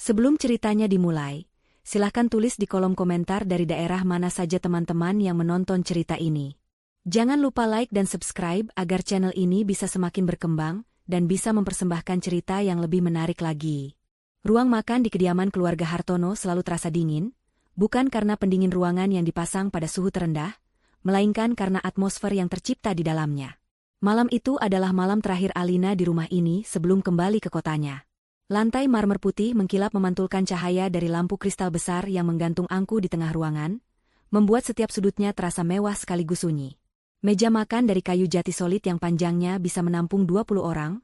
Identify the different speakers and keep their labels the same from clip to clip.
Speaker 1: Sebelum ceritanya dimulai, silahkan tulis di kolom komentar dari daerah mana saja teman-teman yang menonton cerita ini. Jangan lupa like dan subscribe agar channel ini bisa semakin berkembang dan bisa mempersembahkan cerita yang lebih menarik lagi. Ruang makan di kediaman keluarga Hartono selalu terasa dingin, bukan karena pendingin ruangan yang dipasang pada suhu terendah, melainkan karena atmosfer yang tercipta di dalamnya. Malam itu adalah malam terakhir Alina di rumah ini sebelum kembali ke kotanya. Lantai marmer putih mengkilap memantulkan cahaya dari lampu kristal besar yang menggantung angku di tengah ruangan, membuat setiap sudutnya terasa mewah sekaligus sunyi. Meja makan dari kayu jati solid yang panjangnya bisa menampung 20 orang,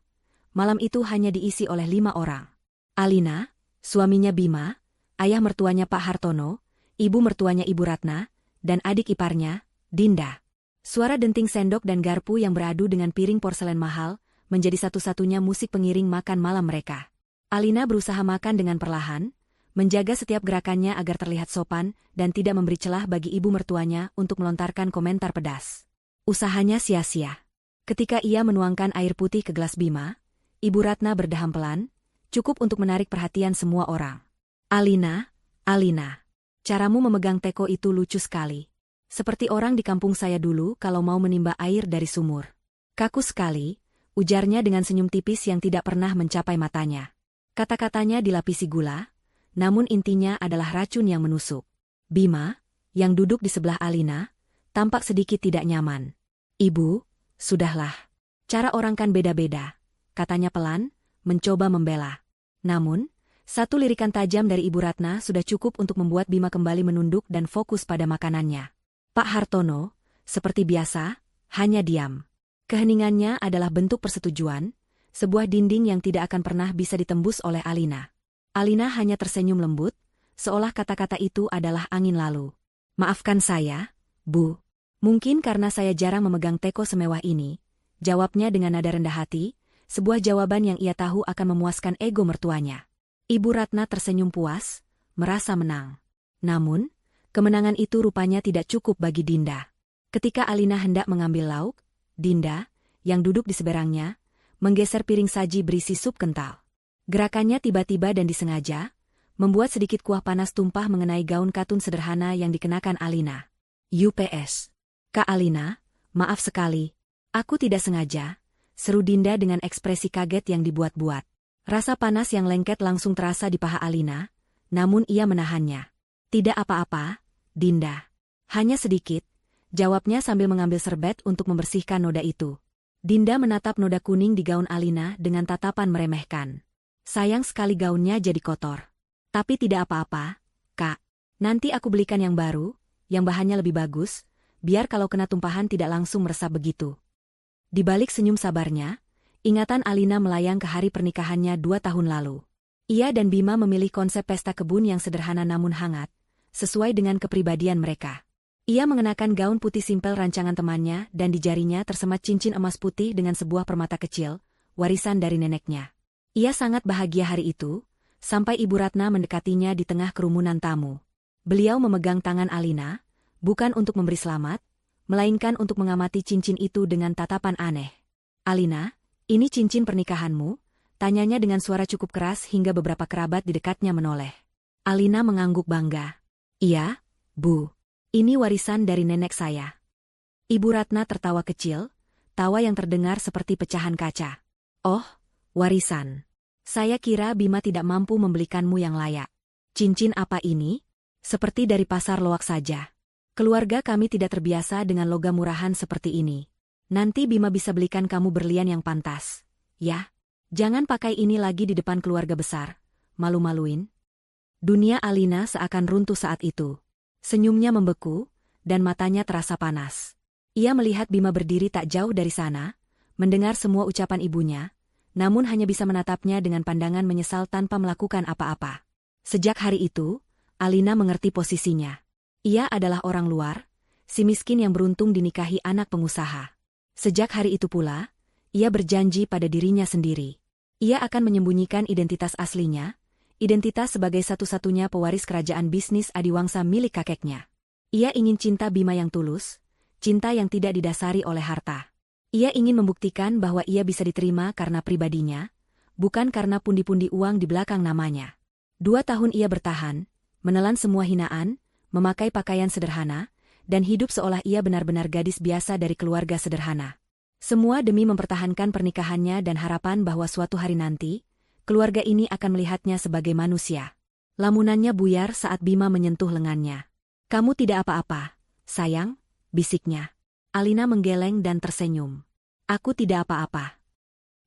Speaker 1: malam itu hanya diisi oleh 5 orang. Alina, suaminya Bima, ayah mertuanya Pak Hartono, ibu mertuanya Ibu Ratna, dan adik iparnya, Dinda. Suara denting sendok dan garpu yang beradu dengan piring porselen mahal menjadi satu-satunya musik pengiring makan malam mereka. Alina berusaha makan dengan perlahan, menjaga setiap gerakannya agar terlihat sopan dan tidak memberi celah bagi ibu mertuanya untuk melontarkan komentar pedas. Usahanya sia-sia. Ketika ia menuangkan air putih ke gelas Bima, Ibu Ratna berdaham pelan, cukup untuk menarik perhatian semua orang. Alina, caramu memegang teko itu lucu sekali. Seperti orang di kampung saya dulu kalau mau menimba air dari sumur. Kaku sekali, ujarnya dengan senyum tipis yang tidak pernah mencapai matanya. Kata-katanya dilapisi gula, namun intinya adalah racun yang menusuk. Bima, yang duduk di sebelah Alina, tampak sedikit tidak nyaman. Ibu, sudahlah. Cara orang kan beda-beda, katanya pelan, mencoba membela. Namun, satu lirikan tajam dari Ibu Ratna sudah cukup untuk membuat Bima kembali menunduk dan fokus pada makanannya. Pak Hartono, seperti biasa, hanya diam. Keheningannya adalah bentuk persetujuan, sebuah dinding yang tidak akan pernah bisa ditembus oleh Alina. Alina hanya tersenyum lembut, seolah kata-kata itu adalah angin lalu. Maafkan saya, Bu. Mungkin karena saya jarang memegang teko semewah ini, jawabnya dengan nada rendah hati, sebuah jawaban yang ia tahu akan memuaskan ego mertuanya. Ibu Ratna tersenyum puas, merasa menang. Namun, kemenangan itu rupanya tidak cukup bagi Dinda. Ketika Alina hendak mengambil lauk, Dinda, yang duduk di seberangnya, menggeser piring saji berisi sup kental. Gerakannya tiba-tiba dan disengaja, membuat sedikit kuah panas tumpah mengenai gaun katun sederhana yang dikenakan Alina. UPS. Kak Alina, maaf sekali. Aku tidak sengaja, seru Dinda dengan ekspresi kaget yang dibuat-buat. Rasa panas yang lengket langsung terasa di paha Alina, namun ia menahannya. Tidak apa-apa, Dinda. Hanya sedikit, jawabnya sambil mengambil serbet untuk membersihkan noda itu. Dinda menatap noda kuning di gaun Alina dengan tatapan meremehkan. Sayang sekali gaunnya jadi kotor. Tapi tidak apa-apa, Kak. Nanti aku belikan yang baru, yang bahannya lebih bagus, biar kalau kena tumpahan tidak langsung meresap begitu. Di balik senyum sabarnya, ingatan Alina melayang ke hari pernikahannya 2 tahun lalu. Ia dan Bima memilih konsep pesta kebun yang sederhana namun hangat, sesuai dengan kepribadian mereka. Ia mengenakan gaun putih simpel rancangan temannya dan di jarinya tersemat cincin emas putih dengan sebuah permata kecil, warisan dari neneknya. Ia sangat bahagia hari itu, sampai Ibu Ratna mendekatinya di tengah kerumunan tamu. Beliau memegang tangan Alina, bukan untuk memberi selamat, melainkan untuk mengamati cincin itu dengan tatapan aneh. Alina, ini cincin pernikahanmu? Tanyanya dengan suara cukup keras hingga beberapa kerabat di dekatnya menoleh. Alina mengangguk bangga. Iya, Bu. Ini warisan dari nenek saya. Ibu Ratna tertawa kecil, tawa yang terdengar seperti pecahan kaca. Oh, warisan. Saya kira Bima tidak mampu membelikanmu yang layak. Cincin apa ini? Seperti dari pasar loak saja. Keluarga kami tidak terbiasa dengan logam murahan seperti ini. Nanti Bima bisa belikan kamu berlian yang pantas. Ya, jangan pakai ini lagi di depan keluarga besar. Malu-maluin. Dunia Alina seakan runtuh saat itu. Senyumnya membeku, dan matanya terasa panas. Ia melihat Bima berdiri tak jauh dari sana, mendengar semua ucapan ibunya, namun hanya bisa menatapnya dengan pandangan menyesal tanpa melakukan apa-apa. Sejak hari itu, Alina mengerti posisinya. Ia adalah orang luar, si miskin yang beruntung dinikahi anak pengusaha. Sejak hari itu pula, ia berjanji pada dirinya sendiri. Ia akan menyembunyikan identitas aslinya, identitas sebagai satu-satunya pewaris kerajaan bisnis adiwangsa milik kakeknya. Ia ingin cinta Bima yang tulus, cinta yang tidak didasari oleh harta. Ia ingin membuktikan bahwa ia bisa diterima karena pribadinya, bukan karena pundi-pundi uang di belakang namanya. 2 tahun ia bertahan, menelan semua hinaan, memakai pakaian sederhana, dan hidup seolah ia benar-benar gadis biasa dari keluarga sederhana. Semua demi mempertahankan pernikahannya dan harapan bahwa suatu hari nanti, keluarga ini akan melihatnya sebagai manusia. Lamunannya buyar saat Bima menyentuh lengannya. "Kamu tidak apa-apa, sayang," bisiknya. Alina menggeleng dan tersenyum. "Aku tidak apa-apa."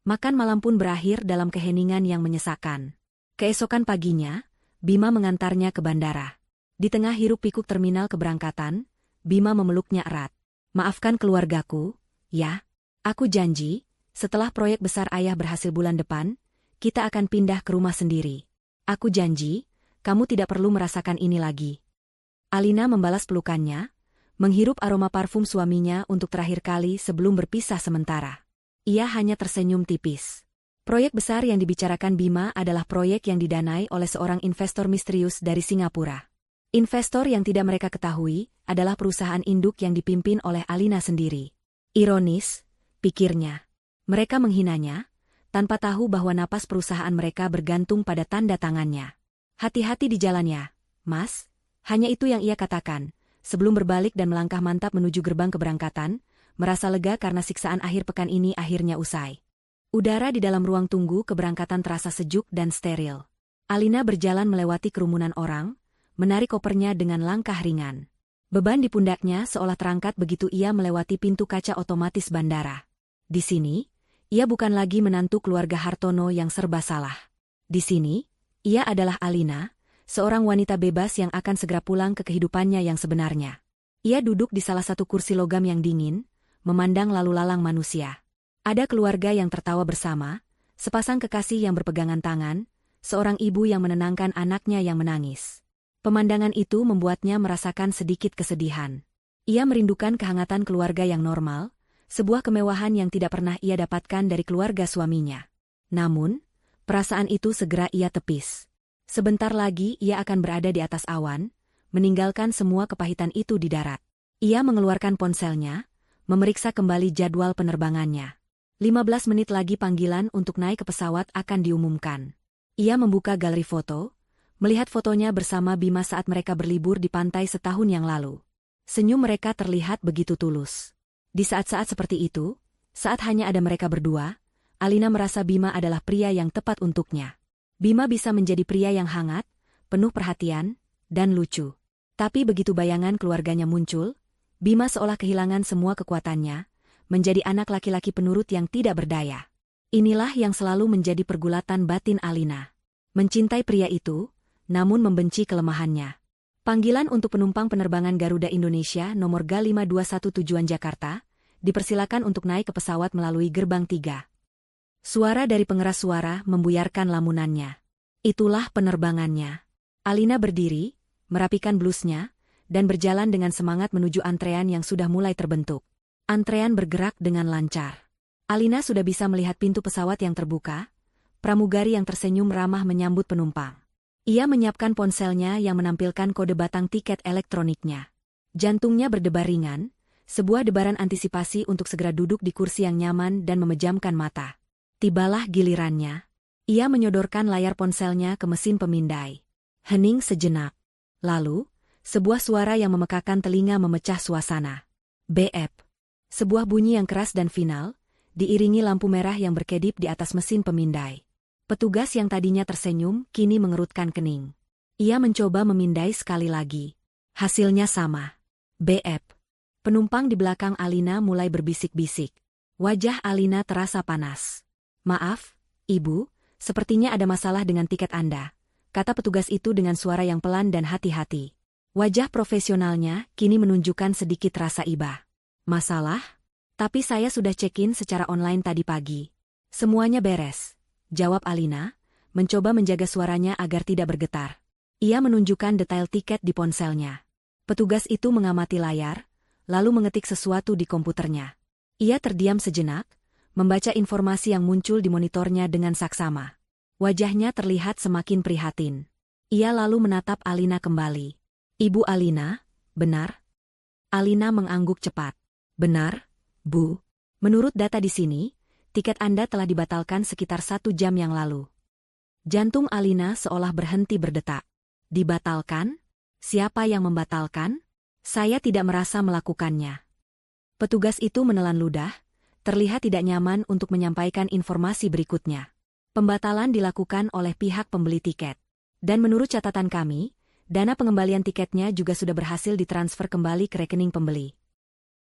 Speaker 1: Makan malam pun berakhir dalam keheningan yang menyesakan. Keesokan paginya, Bima mengantarnya ke bandara. Di tengah hiruk-pikuk terminal keberangkatan, Bima memeluknya erat. "Maafkan keluargaku, ya. Aku janji, setelah proyek besar ayah berhasil bulan depan, kita akan pindah ke rumah sendiri. Aku janji, kamu tidak perlu merasakan ini lagi." Alina membalas pelukannya, menghirup aroma parfum suaminya untuk terakhir kali sebelum berpisah sementara. Ia hanya tersenyum tipis. Proyek besar yang dibicarakan Bima adalah proyek yang didanai oleh seorang investor misterius dari Singapura. Investor yang tidak mereka ketahui adalah perusahaan induk yang dipimpin oleh Alina sendiri. Ironis, pikirnya. Mereka menghinanya, tanpa tahu bahwa napas perusahaan mereka bergantung pada tanda tangannya. "Hati-hati di jalannya, Mas," hanya itu yang ia katakan, sebelum berbalik dan melangkah mantap menuju gerbang keberangkatan, merasa lega karena siksaan akhir pekan ini akhirnya usai. Udara di dalam ruang tunggu keberangkatan terasa sejuk dan steril. Alina berjalan melewati kerumunan orang, menarik kopernya dengan langkah ringan. Beban di pundaknya seolah terangkat begitu ia melewati pintu kaca otomatis bandara. Di sini, ia bukan lagi menantu keluarga Hartono yang serba salah. Di sini, ia adalah Alina, seorang wanita bebas yang akan segera pulang ke kehidupannya yang sebenarnya. Ia duduk di salah satu kursi logam yang dingin, memandang lalu lalang manusia. Ada keluarga yang tertawa bersama, sepasang kekasih yang berpegangan tangan, seorang ibu yang menenangkan anaknya yang menangis. Pemandangan itu membuatnya merasakan sedikit kesedihan. Ia merindukan kehangatan keluarga yang normal, sebuah kemewahan yang tidak pernah ia dapatkan dari keluarga suaminya. Namun, perasaan itu segera ia tepis. Sebentar lagi ia akan berada di atas awan, meninggalkan semua kepahitan itu di darat. Ia mengeluarkan ponselnya, memeriksa kembali jadwal penerbangannya. 15 menit lagi panggilan untuk naik ke pesawat akan diumumkan. Ia membuka galeri foto, melihat fotonya bersama Bima saat mereka berlibur di pantai setahun yang lalu. Senyum mereka terlihat begitu tulus. Di saat-saat seperti itu, saat hanya ada mereka berdua, Alina merasa Bima adalah pria yang tepat untuknya. Bima bisa menjadi pria yang hangat, penuh perhatian, dan lucu. Tapi begitu bayangan keluarganya muncul, Bima seolah kehilangan semua kekuatannya, menjadi anak laki-laki penurut yang tidak berdaya. Inilah yang selalu menjadi pergulatan batin Alina. Mencintai pria itu, namun membenci kelemahannya. Panggilan untuk penumpang penerbangan Garuda Indonesia nomor G521 tujuan Jakarta, dipersilakan untuk naik ke pesawat melalui gerbang 3. Suara dari pengeras suara membuyarkan lamunannya. Itulah penerbangannya. Alina berdiri, merapikan blusnya, dan berjalan dengan semangat menuju antrean yang sudah mulai terbentuk. Antrean bergerak dengan lancar. Alina sudah bisa melihat pintu pesawat yang terbuka, pramugari yang tersenyum ramah menyambut penumpang. Ia menyiapkan ponselnya yang menampilkan kode batang tiket elektroniknya. Jantungnya berdebar ringan, sebuah debaran antisipasi untuk segera duduk di kursi yang nyaman dan memejamkan mata. Tibalah gilirannya. Ia menyodorkan layar ponselnya ke mesin pemindai. Hening sejenak. Lalu, sebuah suara yang memekakan telinga memecah suasana. BF. Sebuah bunyi yang keras dan final, diiringi lampu merah yang berkedip di atas mesin pemindai. Petugas yang tadinya tersenyum kini mengerutkan kening. Ia mencoba memindai sekali lagi. Hasilnya sama. BF. Penumpang di belakang Alina mulai berbisik-bisik. Wajah Alina terasa panas. "Maaf, Ibu, sepertinya ada masalah dengan tiket Anda," kata petugas itu dengan suara yang pelan dan hati-hati. Wajah profesionalnya kini menunjukkan sedikit rasa iba. "Masalah? Tapi saya sudah check-in secara online tadi pagi. Semuanya beres," jawab Alina, mencoba menjaga suaranya agar tidak bergetar. Ia menunjukkan detail tiket di ponselnya. Petugas itu mengamati layar, lalu mengetik sesuatu di komputernya. Ia terdiam sejenak, membaca informasi yang muncul di monitornya dengan saksama. Wajahnya terlihat semakin prihatin. Ia lalu menatap Alina kembali. "Ibu Alina, benar?" Alina mengangguk cepat. "Benar, Bu. Menurut data di sini, tiket Anda telah dibatalkan sekitar 1 jam yang lalu." Jantung Alina seolah berhenti berdetak. Dibatalkan? Siapa yang membatalkan? Saya tidak merasa melakukannya. Petugas itu menelan ludah, terlihat tidak nyaman untuk menyampaikan informasi berikutnya. Pembatalan dilakukan oleh pihak pembeli tiket. Dan menurut catatan kami, dana pengembalian tiketnya juga sudah berhasil ditransfer kembali ke rekening pembeli.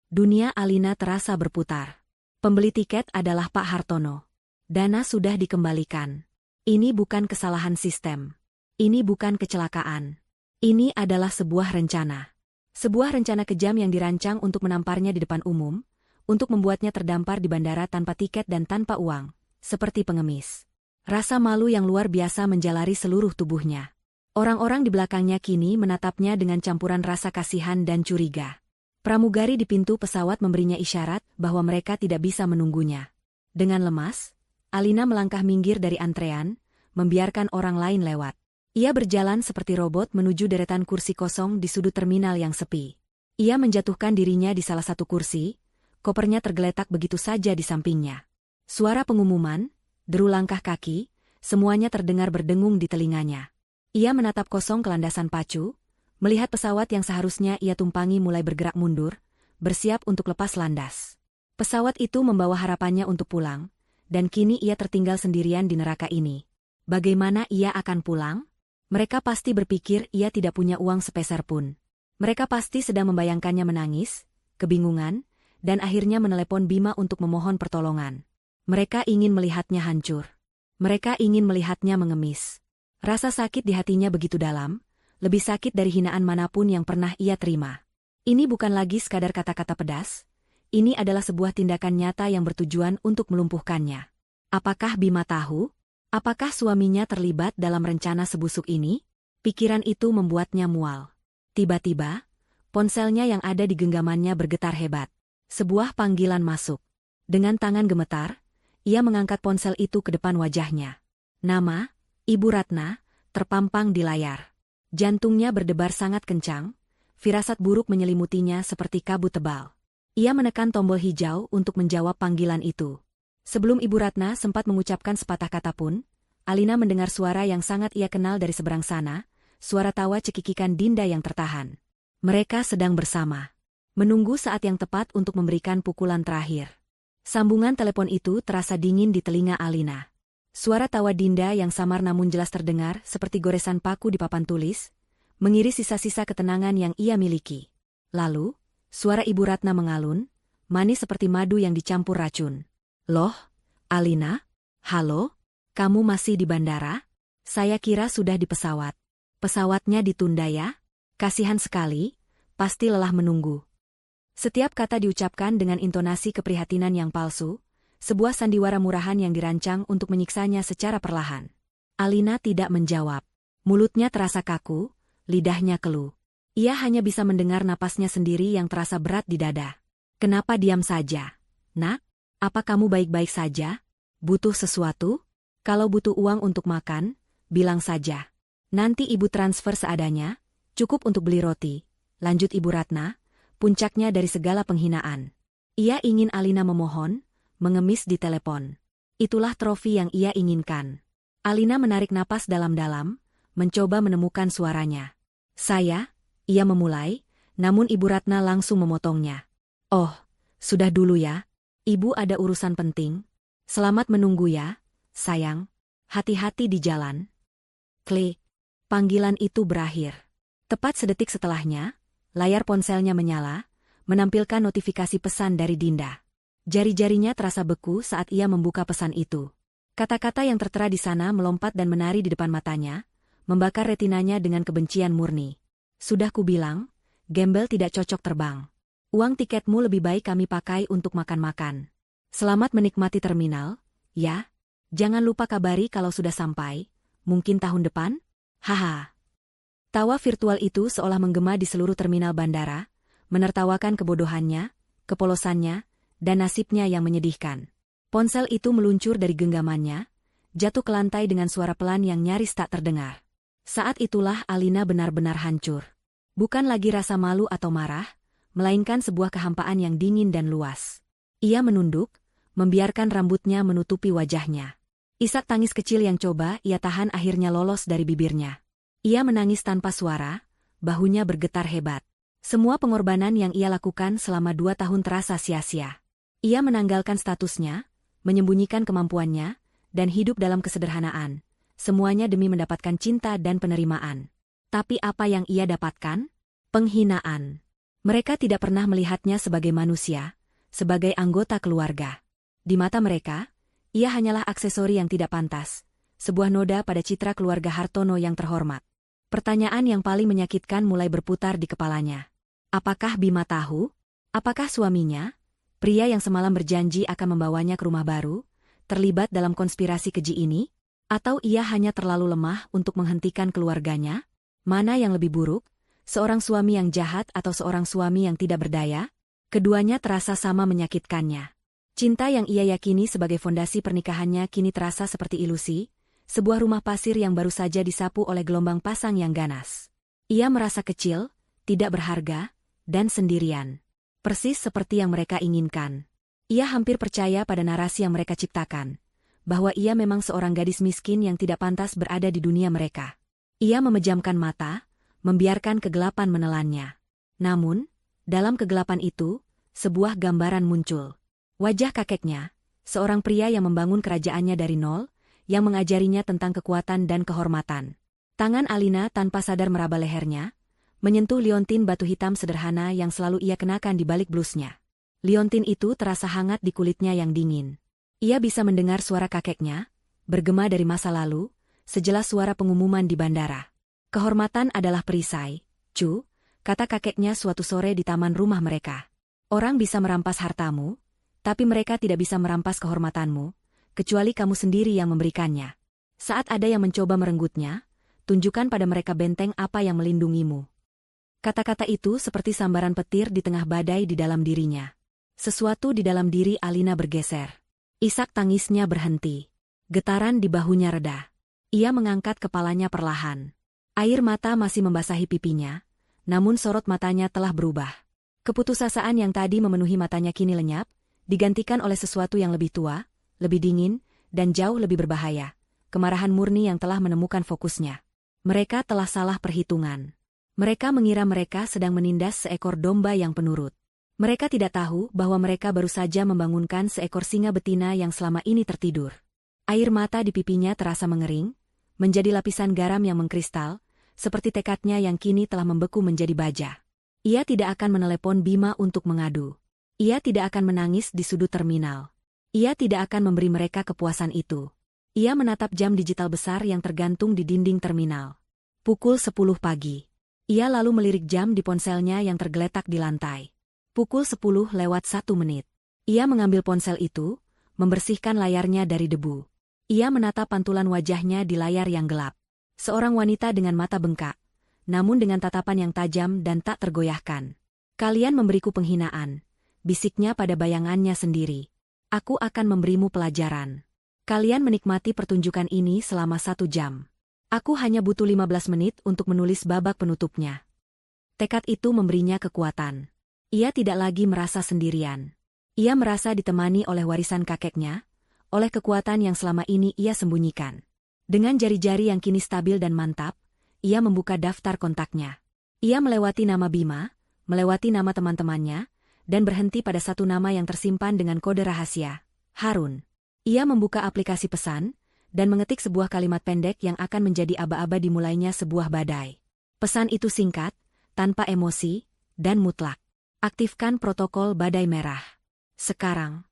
Speaker 1: Dunia Alina terasa berputar. Pembeli tiket adalah Pak Hartono. Dana sudah dikembalikan. Ini bukan kesalahan sistem. Ini bukan kecelakaan. Ini adalah sebuah rencana. Sebuah rencana kejam yang dirancang untuk menamparnya di depan umum, untuk membuatnya terdampar di bandara tanpa tiket dan tanpa uang, seperti pengemis. Rasa malu yang luar biasa menjalari seluruh tubuhnya. Orang-orang di belakangnya kini menatapnya dengan campuran rasa kasihan dan curiga. Pramugari di pintu pesawat memberinya isyarat bahwa mereka tidak bisa menunggunya. Dengan lemas, Alina melangkah minggir dari antrean, membiarkan orang lain lewat. Ia berjalan seperti robot menuju deretan kursi kosong di sudut terminal yang sepi. Ia menjatuhkan dirinya di salah satu kursi, kopernya tergeletak begitu saja di sampingnya. Suara pengumuman, deru langkah kaki, semuanya terdengar berdengung di telinganya. Ia menatap kosong ke landasan pacu, melihat pesawat yang seharusnya ia tumpangi mulai bergerak mundur, bersiap untuk lepas landas. Pesawat itu membawa harapannya untuk pulang, dan kini ia tertinggal sendirian di neraka ini. Bagaimana ia akan pulang? Mereka pasti berpikir ia tidak punya uang sepeser pun. Mereka pasti sedang membayangkannya menangis, kebingungan, dan akhirnya menelepon Bima untuk memohon pertolongan. Mereka ingin melihatnya hancur. Mereka ingin melihatnya mengemis. Rasa sakit di hatinya begitu dalam, lebih sakit dari hinaan manapun yang pernah ia terima. Ini bukan lagi sekadar kata-kata pedas, ini adalah sebuah tindakan nyata yang bertujuan untuk melumpuhkannya. Apakah Bima tahu? Apakah suaminya terlibat dalam rencana sebusuk ini? Pikiran itu membuatnya mual. Tiba-tiba, ponselnya yang ada di genggamannya bergetar hebat. Sebuah panggilan masuk. Dengan tangan gemetar, ia mengangkat ponsel itu ke depan wajahnya. Nama, Ibu Ratna, terpampang di layar. Jantungnya berdebar sangat kencang, firasat buruk menyelimutinya seperti kabut tebal. Ia menekan tombol hijau untuk menjawab panggilan itu. Sebelum Ibu Ratna sempat mengucapkan sepatah kata pun, Alina mendengar suara yang sangat ia kenal dari seberang sana, suara tawa cekikikan Dinda yang tertahan. Mereka sedang bersama. Menunggu saat yang tepat untuk memberikan pukulan terakhir. Sambungan telepon itu terasa dingin di telinga Alina. Suara tawa Dinda yang samar namun jelas terdengar seperti goresan paku di papan tulis, mengiris sisa-sisa ketenangan yang ia miliki. Lalu, suara Ibu Ratna mengalun, manis seperti madu yang dicampur racun. Loh, Alina? Halo? Kamu masih di bandara? Saya kira sudah di pesawat. Pesawatnya ditunda ya? Kasihan sekali, pasti lelah menunggu. Setiap kata diucapkan dengan intonasi keprihatinan yang palsu, sebuah sandiwara murahan yang dirancang untuk menyiksanya secara perlahan. Alina tidak menjawab. Mulutnya terasa kaku, lidahnya keluh. Ia hanya bisa mendengar napasnya sendiri yang terasa berat di dada. Kenapa diam saja? Nak? Apa kamu baik-baik saja? Butuh sesuatu? Kalau butuh uang untuk makan, bilang saja. Nanti ibu transfer seadanya, cukup untuk beli roti. Lanjut Ibu Ratna, puncaknya dari segala penghinaan. Ia ingin Alina memohon, mengemis di telepon. Itulah trofi yang ia inginkan. Alina menarik napas dalam-dalam, mencoba menemukan suaranya. Ia memulai, namun Ibu Ratna langsung memotongnya. Oh, sudah dulu ya. Ibu ada urusan penting. Selamat menunggu ya, sayang. Hati-hati di jalan. Klik. Panggilan itu berakhir. Tepat sedetik setelahnya, layar ponselnya menyala, menampilkan notifikasi pesan dari Dinda. Jari-jarinya terasa beku saat ia membuka pesan itu. Kata-kata yang tertera di sana melompat dan menari di depan matanya, membakar retinanya dengan kebencian murni. Sudah kubilang, gembel tidak cocok terbang. Uang tiketmu lebih baik kami pakai untuk makan-makan. Selamat menikmati terminal, ya. Jangan lupa kabari kalau sudah sampai, mungkin tahun depan? Haha. Tawa virtual itu seolah menggema di seluruh terminal bandara, menertawakan kebodohannya, kepolosannya, dan nasibnya yang menyedihkan. Ponsel itu meluncur dari genggamannya, jatuh ke lantai dengan suara pelan yang nyaris tak terdengar. Saat itulah Alina benar-benar hancur. Bukan lagi rasa malu atau marah, melainkan sebuah kehampaan yang dingin dan luas. Ia menunduk, membiarkan rambutnya menutupi wajahnya. Isak tangis kecil yang coba ia tahan akhirnya lolos dari bibirnya. Ia menangis tanpa suara, bahunya bergetar hebat. Semua pengorbanan yang ia lakukan selama 2 tahun terasa sia-sia. Ia menanggalkan statusnya, menyembunyikan kemampuannya, dan hidup dalam kesederhanaan. Semuanya demi mendapatkan cinta dan penerimaan. Tapi apa yang ia dapatkan? Penghinaan. Mereka tidak pernah melihatnya sebagai manusia, sebagai anggota keluarga. Di mata mereka, ia hanyalah aksesori yang tidak pantas, sebuah noda pada citra keluarga Hartono yang terhormat. Pertanyaan yang paling menyakitkan mulai berputar di kepalanya. Apakah Bima tahu? Apakah suaminya, pria yang semalam berjanji akan membawanya ke rumah baru, terlibat dalam konspirasi keji ini? Atau ia hanya terlalu lemah untuk menghentikan keluarganya? Mana yang lebih buruk, seorang suami yang jahat atau seorang suami yang tidak berdaya? Keduanya terasa sama menyakitkannya. Cinta yang ia yakini sebagai fondasi pernikahannya kini terasa seperti ilusi, sebuah rumah pasir yang baru saja disapu oleh gelombang pasang yang ganas. Ia merasa kecil, tidak berharga, dan sendirian. Persis seperti yang mereka inginkan. Ia hampir percaya pada narasi yang mereka ciptakan, bahwa ia memang seorang gadis miskin yang tidak pantas berada di dunia mereka. Ia memejamkan mata, membiarkan kegelapan menelannya. Namun, dalam kegelapan itu, sebuah gambaran muncul. Wajah kakeknya, seorang pria yang membangun kerajaannya dari nol, yang mengajarinya tentang kekuatan dan kehormatan. Tangan Alina tanpa sadar meraba lehernya, menyentuh liontin batu hitam sederhana yang selalu ia kenakan di balik blusnya. Liontin itu terasa hangat di kulitnya yang dingin. Ia bisa mendengar suara kakeknya, bergema dari masa lalu, sejelas suara pengumuman di bandara. Kehormatan adalah perisai, Cu, kata kakeknya suatu sore di taman rumah mereka. Orang bisa merampas hartamu, tapi mereka tidak bisa merampas kehormatanmu, kecuali kamu sendiri yang memberikannya. Saat ada yang mencoba merenggutnya, tunjukkan pada mereka benteng apa yang melindungimu. Kata-kata itu seperti sambaran petir di tengah badai di dalam dirinya. Sesuatu di dalam diri Alina bergeser. Isak tangisnya berhenti. Getaran di bahunya reda. Ia mengangkat kepalanya perlahan. Air mata masih membasahi pipinya, namun sorot matanya telah berubah. Keputusasaan yang tadi memenuhi matanya kini lenyap, digantikan oleh sesuatu yang lebih tua, lebih dingin, dan jauh lebih berbahaya. Kemarahan murni yang telah menemukan fokusnya. Mereka telah salah perhitungan. Mereka mengira mereka sedang menindas seekor domba yang penurut. Mereka tidak tahu bahwa mereka baru saja membangunkan seekor singa betina yang selama ini tertidur. Air mata di pipinya terasa mengering, menjadi lapisan garam yang mengkristal, seperti tekadnya yang kini telah membeku menjadi baja. Ia tidak akan menelepon Bima untuk mengadu. Ia tidak akan menangis di sudut terminal. Ia tidak akan memberi mereka kepuasan itu. Ia menatap jam digital besar yang tergantung di dinding terminal. Pukul 10 pagi. Ia lalu melirik jam di ponselnya yang tergeletak di lantai. Pukul 10 lewat 1 menit. Ia mengambil ponsel itu, membersihkan layarnya dari debu. Ia menatap pantulan wajahnya di layar yang gelap. Seorang wanita dengan mata bengkak, namun dengan tatapan yang tajam dan tak tergoyahkan. Kalian memberiku penghinaan, bisiknya pada bayangannya sendiri. Aku akan memberimu pelajaran. Kalian menikmati pertunjukan ini selama 1 jam. Aku hanya butuh 15 menit untuk menulis babak penutupnya. Tekad itu memberinya kekuatan. Ia tidak lagi merasa sendirian. Ia merasa ditemani oleh warisan kakeknya, oleh kekuatan yang selama ini ia sembunyikan. Dengan jari-jari yang kini stabil dan mantap, ia membuka daftar kontaknya. Ia melewati nama Bima, melewati nama teman-temannya, dan berhenti pada satu nama yang tersimpan dengan kode rahasia, Harun. Ia membuka aplikasi pesan, dan mengetik sebuah kalimat pendek yang akan menjadi aba-aba dimulainya sebuah badai. Pesan itu singkat, tanpa emosi, dan mutlak. Aktifkan protokol badai merah. Sekarang.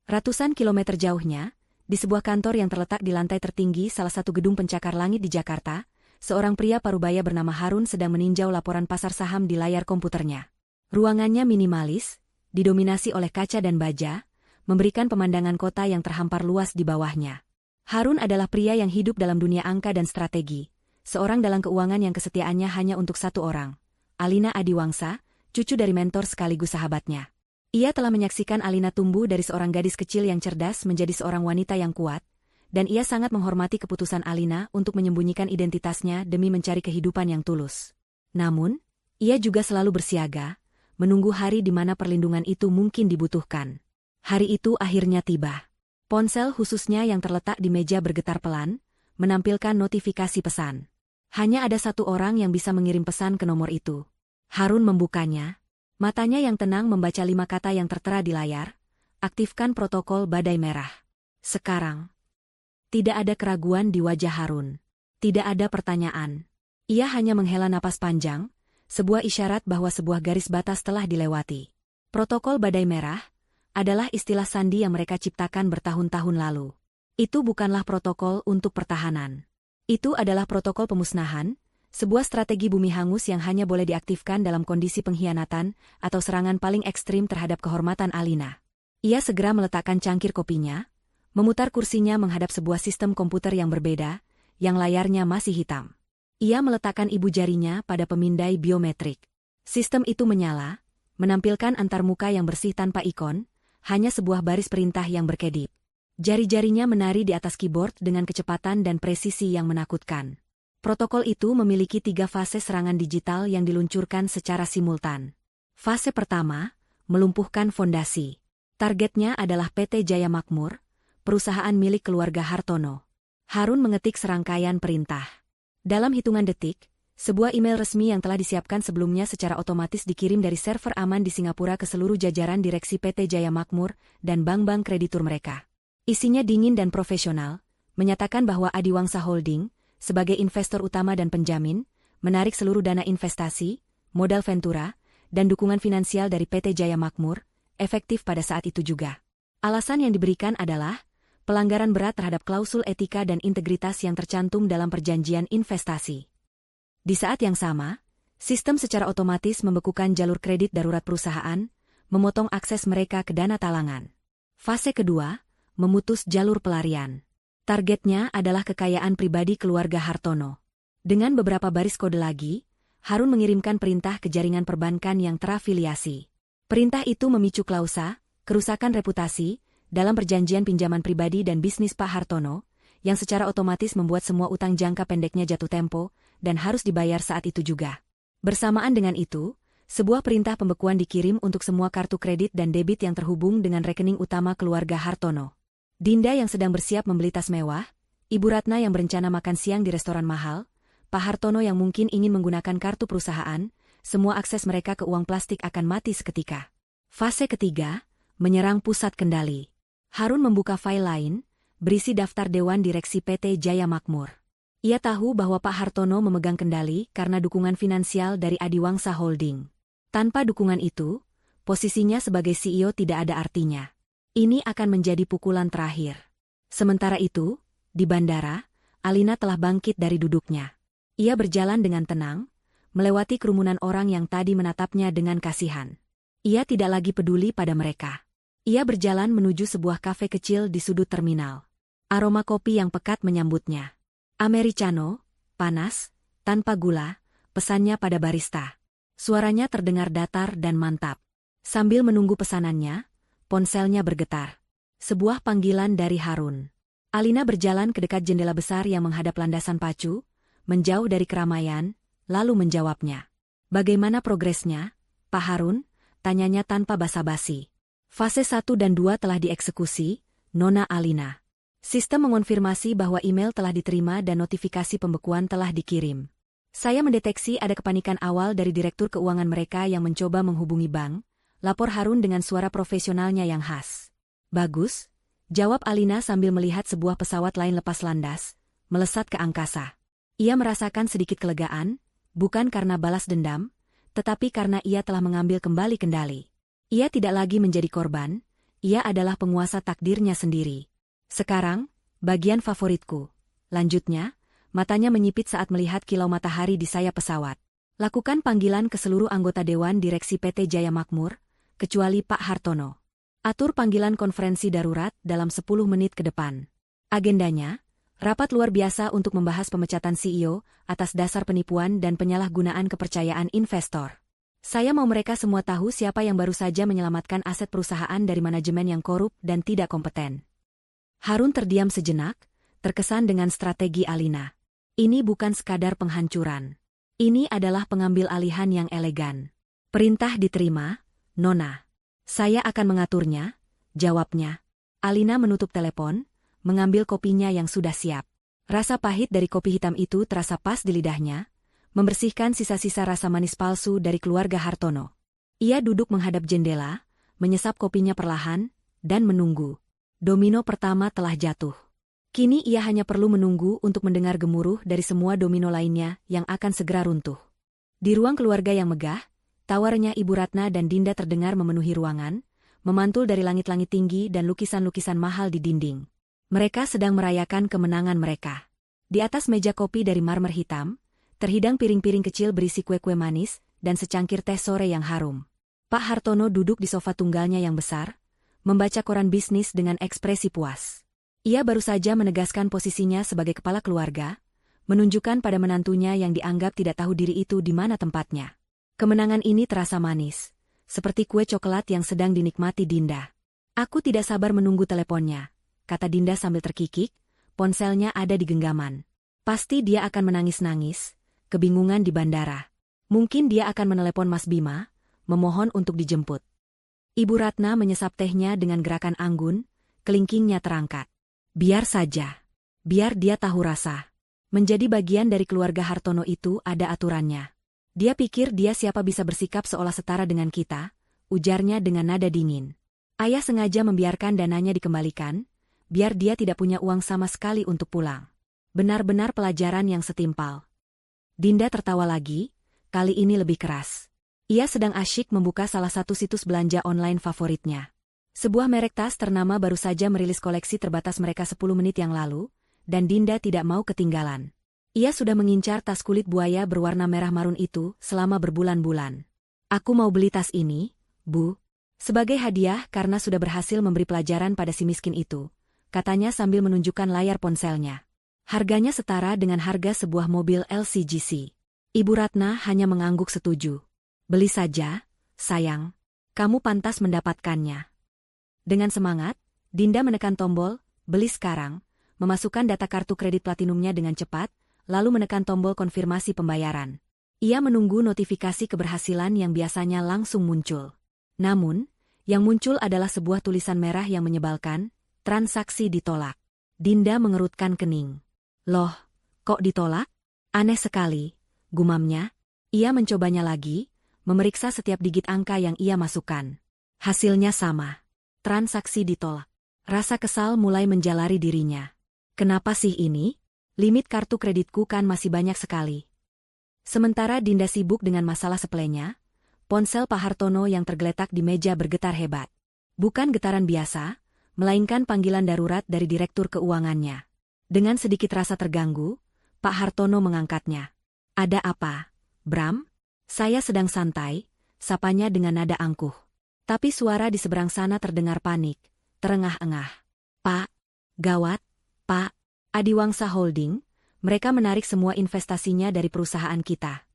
Speaker 1: Ratusan kilometer jauhnya, di sebuah kantor yang terletak di lantai tertinggi salah satu gedung pencakar langit di Jakarta, seorang pria parubaya bernama Harun sedang meninjau laporan pasar saham di layar komputernya. Ruangannya minimalis, didominasi oleh kaca dan baja, memberikan pemandangan kota yang terhampar luas di bawahnya. Harun adalah pria yang hidup dalam dunia angka dan strategi, seorang dalang keuangan yang kesetiaannya hanya untuk satu orang, Alina Adiwangsa, cucu dari mentor sekaligus sahabatnya. Ia telah menyaksikan Alina tumbuh dari seorang gadis kecil yang cerdas menjadi seorang wanita yang kuat, dan ia sangat menghormati keputusan Alina untuk menyembunyikan identitasnya demi mencari kehidupan yang tulus. Namun, ia juga selalu bersiaga, menunggu hari di mana perlindungan itu mungkin dibutuhkan. Hari itu akhirnya tiba. Ponsel khususnya yang terletak di meja bergetar pelan, menampilkan notifikasi pesan. Hanya ada satu orang yang bisa mengirim pesan ke nomor itu. Harun membukanya. Matanya yang tenang membaca 5 kata yang tertera di layar. Aktifkan protokol badai merah. Sekarang. Tidak ada keraguan di wajah Harun. Tidak ada pertanyaan. Ia hanya menghela napas panjang, sebuah isyarat bahwa sebuah garis batas telah dilewati. Protokol badai merah adalah istilah sandi yang mereka ciptakan bertahun-tahun lalu. Itu bukanlah protokol untuk pertahanan. Itu adalah protokol pemusnahan, sebuah strategi bumi hangus yang hanya boleh diaktifkan dalam kondisi pengkhianatan atau serangan paling ekstrim terhadap kehormatan Alina. Ia segera meletakkan cangkir kopinya, memutar kursinya menghadap sebuah sistem komputer yang berbeda, yang layarnya masih hitam. Ia meletakkan ibu jarinya pada pemindai biometrik. Sistem itu menyala, menampilkan antarmuka yang bersih tanpa ikon, hanya sebuah baris perintah yang berkedip. Jari-jarinya menari di atas keyboard dengan kecepatan dan presisi yang menakutkan. Protokol itu memiliki 3 fase serangan digital yang diluncurkan secara simultan. Fase pertama, melumpuhkan fondasi. Targetnya adalah PT Jaya Makmur, perusahaan milik keluarga Hartono. Harun mengetik serangkaian perintah. Dalam hitungan detik, sebuah email resmi yang telah disiapkan sebelumnya secara otomatis dikirim dari server aman di Singapura ke seluruh jajaran direksi PT Jaya Makmur dan bank-bank kreditur mereka. Isinya dingin dan profesional, menyatakan bahwa Adiwangsa Holding, sebagai investor utama dan penjamin, menarik seluruh dana investasi, modal ventura, dan dukungan finansial dari PT Jaya Makmur, efektif pada saat itu juga. Alasan yang diberikan adalah pelanggaran berat terhadap klausul etika dan integritas yang tercantum dalam perjanjian investasi. Di saat yang sama, sistem secara otomatis membekukan jalur kredit darurat perusahaan, memotong akses mereka ke dana talangan. Fase kedua, memutus jalur pelarian. Targetnya adalah kekayaan pribadi keluarga Hartono. Dengan beberapa baris kode lagi, Harun mengirimkan perintah ke jaringan perbankan yang terafiliasi. Perintah itu memicu klausa, kerusakan reputasi, dalam perjanjian pinjaman pribadi dan bisnis Pak Hartono, yang secara otomatis membuat semua utang jangka pendeknya jatuh tempo, dan harus dibayar saat itu juga. Bersamaan dengan itu, sebuah perintah pembekuan dikirim untuk semua kartu kredit dan debit yang terhubung dengan rekening utama keluarga Hartono. Dinda yang sedang bersiap membeli tas mewah, Ibu Ratna yang berencana makan siang di restoran mahal, Pak Hartono yang mungkin ingin menggunakan kartu perusahaan, semua akses mereka ke uang plastik akan mati seketika. Fase ketiga, menyerang pusat kendali. Harun membuka file lain, berisi daftar Dewan Direksi PT Jaya Makmur. Ia tahu bahwa Pak Hartono memegang kendali karena dukungan finansial dari Adiwangsa Holding. Tanpa dukungan itu, posisinya sebagai CEO tidak ada artinya. Ini akan menjadi pukulan terakhir. Sementara itu, di bandara, Alina telah bangkit dari duduknya. Ia berjalan dengan tenang, melewati kerumunan orang yang tadi menatapnya dengan kasihan. Ia tidak lagi peduli pada mereka. Ia berjalan menuju sebuah kafe kecil di sudut terminal. Aroma kopi yang pekat menyambutnya. Americano, panas, tanpa gula, pesannya pada barista. Suaranya terdengar datar dan mantap. Sambil menunggu pesanannya, ponselnya bergetar. Sebuah panggilan dari Harun. Alina berjalan ke dekat jendela besar yang menghadap landasan pacu, menjauh dari keramaian, lalu menjawabnya. Bagaimana progresnya, Pak Harun? Tanyanya tanpa basa-basi. Fase 1 dan 2 telah dieksekusi, Nona Alina. Sistem mengonfirmasi bahwa email telah diterima dan notifikasi pembekuan telah dikirim. Saya mendeteksi ada kepanikan awal dari direktur keuangan mereka yang mencoba menghubungi bank, lapor Harun dengan suara profesionalnya yang khas. Bagus, jawab Alina sambil melihat sebuah pesawat lain lepas landas, melesat ke angkasa. Ia merasakan sedikit kelegaan, bukan karena balas dendam, tetapi karena ia telah mengambil kembali kendali. Ia tidak lagi menjadi korban, ia adalah penguasa takdirnya sendiri. Sekarang, bagian favoritku. Lanjutnya, matanya menyipit saat melihat kilau matahari di sayap pesawat. Lakukan panggilan ke seluruh anggota Dewan Direksi PT Jaya Makmur, kecuali Pak Hartono. Atur panggilan konferensi darurat dalam 10 menit ke depan. Agendanya, rapat luar biasa untuk membahas pemecatan CEO atas dasar penipuan dan penyalahgunaan kepercayaan investor. Saya mau mereka semua tahu siapa yang baru saja menyelamatkan aset perusahaan dari manajemen yang korup dan tidak kompeten. Harun terdiam sejenak, terkesan dengan strategi Alina. Ini bukan sekadar penghancuran. Ini adalah pengambil alihan yang elegan. Perintah diterima, Nona. Saya akan mengaturnya, jawabnya. Alina menutup telepon, mengambil kopinya yang sudah siap. Rasa pahit dari kopi hitam itu terasa pas di lidahnya, membersihkan sisa-sisa rasa manis palsu dari keluarga Hartono. Ia duduk menghadap jendela, menyesap kopinya perlahan, dan menunggu. Domino pertama telah jatuh. Kini ia hanya perlu menunggu untuk mendengar gemuruh dari semua domino lainnya yang akan segera runtuh. Di ruang keluarga yang megah, tawarnya Ibu Ratna dan Dinda terdengar memenuhi ruangan, memantul dari langit-langit tinggi dan lukisan-lukisan mahal di dinding. Mereka sedang merayakan kemenangan mereka. Di atas meja kopi dari marmer hitam, terhidang piring-piring kecil berisi kue-kue manis dan secangkir teh sore yang harum. Pak Hartono duduk di sofa tunggalnya yang besar, membaca koran bisnis dengan ekspresi puas. Ia baru saja menegaskan posisinya sebagai kepala keluarga, menunjukkan pada menantunya yang dianggap tidak tahu diri itu di mana tempatnya. Kemenangan ini terasa manis, seperti kue coklat yang sedang dinikmati Dinda. Aku tidak sabar menunggu teleponnya, kata Dinda sambil terkikik, ponselnya ada di genggaman. Pasti dia akan menangis-nangis, kebingungan di bandara. Mungkin dia akan menelepon Mas Bima, memohon untuk dijemput. Ibu Ratna menyesap tehnya dengan gerakan anggun, kelingkingnya terangkat. Biar saja. Biar dia tahu rasa. Menjadi bagian dari keluarga Hartono itu ada aturannya. Dia pikir dia siapa bisa bersikap seolah setara dengan kita, ujarnya dengan nada dingin. Ayah sengaja membiarkan dananya dikembalikan, biar dia tidak punya uang sama sekali untuk pulang. Benar-benar pelajaran yang setimpal. Dinda tertawa lagi, kali ini lebih keras. Ia sedang asyik membuka salah satu situs belanja online favoritnya. Sebuah merek tas ternama baru saja merilis koleksi terbatas mereka 10 menit yang lalu, dan Dinda tidak mau ketinggalan. Ia sudah mengincar tas kulit buaya berwarna merah marun itu selama berbulan-bulan. Aku mau beli tas ini, Bu. Sebagai hadiah karena sudah berhasil memberi pelajaran pada si miskin itu, katanya sambil menunjukkan layar ponselnya. Harganya setara dengan harga sebuah mobil LCGC. Ibu Ratna hanya mengangguk setuju. Beli saja, sayang. Kamu pantas mendapatkannya. Dengan semangat, Dinda menekan tombol, beli sekarang, memasukkan data kartu kredit platinumnya dengan cepat, lalu menekan tombol konfirmasi pembayaran. Ia menunggu notifikasi keberhasilan yang biasanya langsung muncul. Namun, yang muncul adalah sebuah tulisan merah yang menyebalkan, transaksi ditolak. Dinda mengerutkan kening. Loh, kok ditolak? Aneh sekali, gumamnya. Ia mencobanya lagi, memeriksa setiap digit angka yang ia masukkan. Hasilnya sama. Transaksi ditolak. Rasa kesal mulai menjalari dirinya. Kenapa sih ini? Limit kartu kreditku kan masih banyak sekali. Sementara Dinda sibuk dengan masalah sepelenya, ponsel Pak Hartono yang tergeletak di meja bergetar hebat. Bukan getaran biasa, melainkan panggilan darurat dari direktur keuangannya. Dengan sedikit rasa terganggu, Pak Hartono mengangkatnya. Ada apa, Bram? Saya sedang santai, sapanya dengan nada angkuh. Tapi suara di seberang sana terdengar panik, terengah-engah. Pak, gawat, Pak. Adiwangsa Holding, mereka menarik semua investasinya dari perusahaan kita.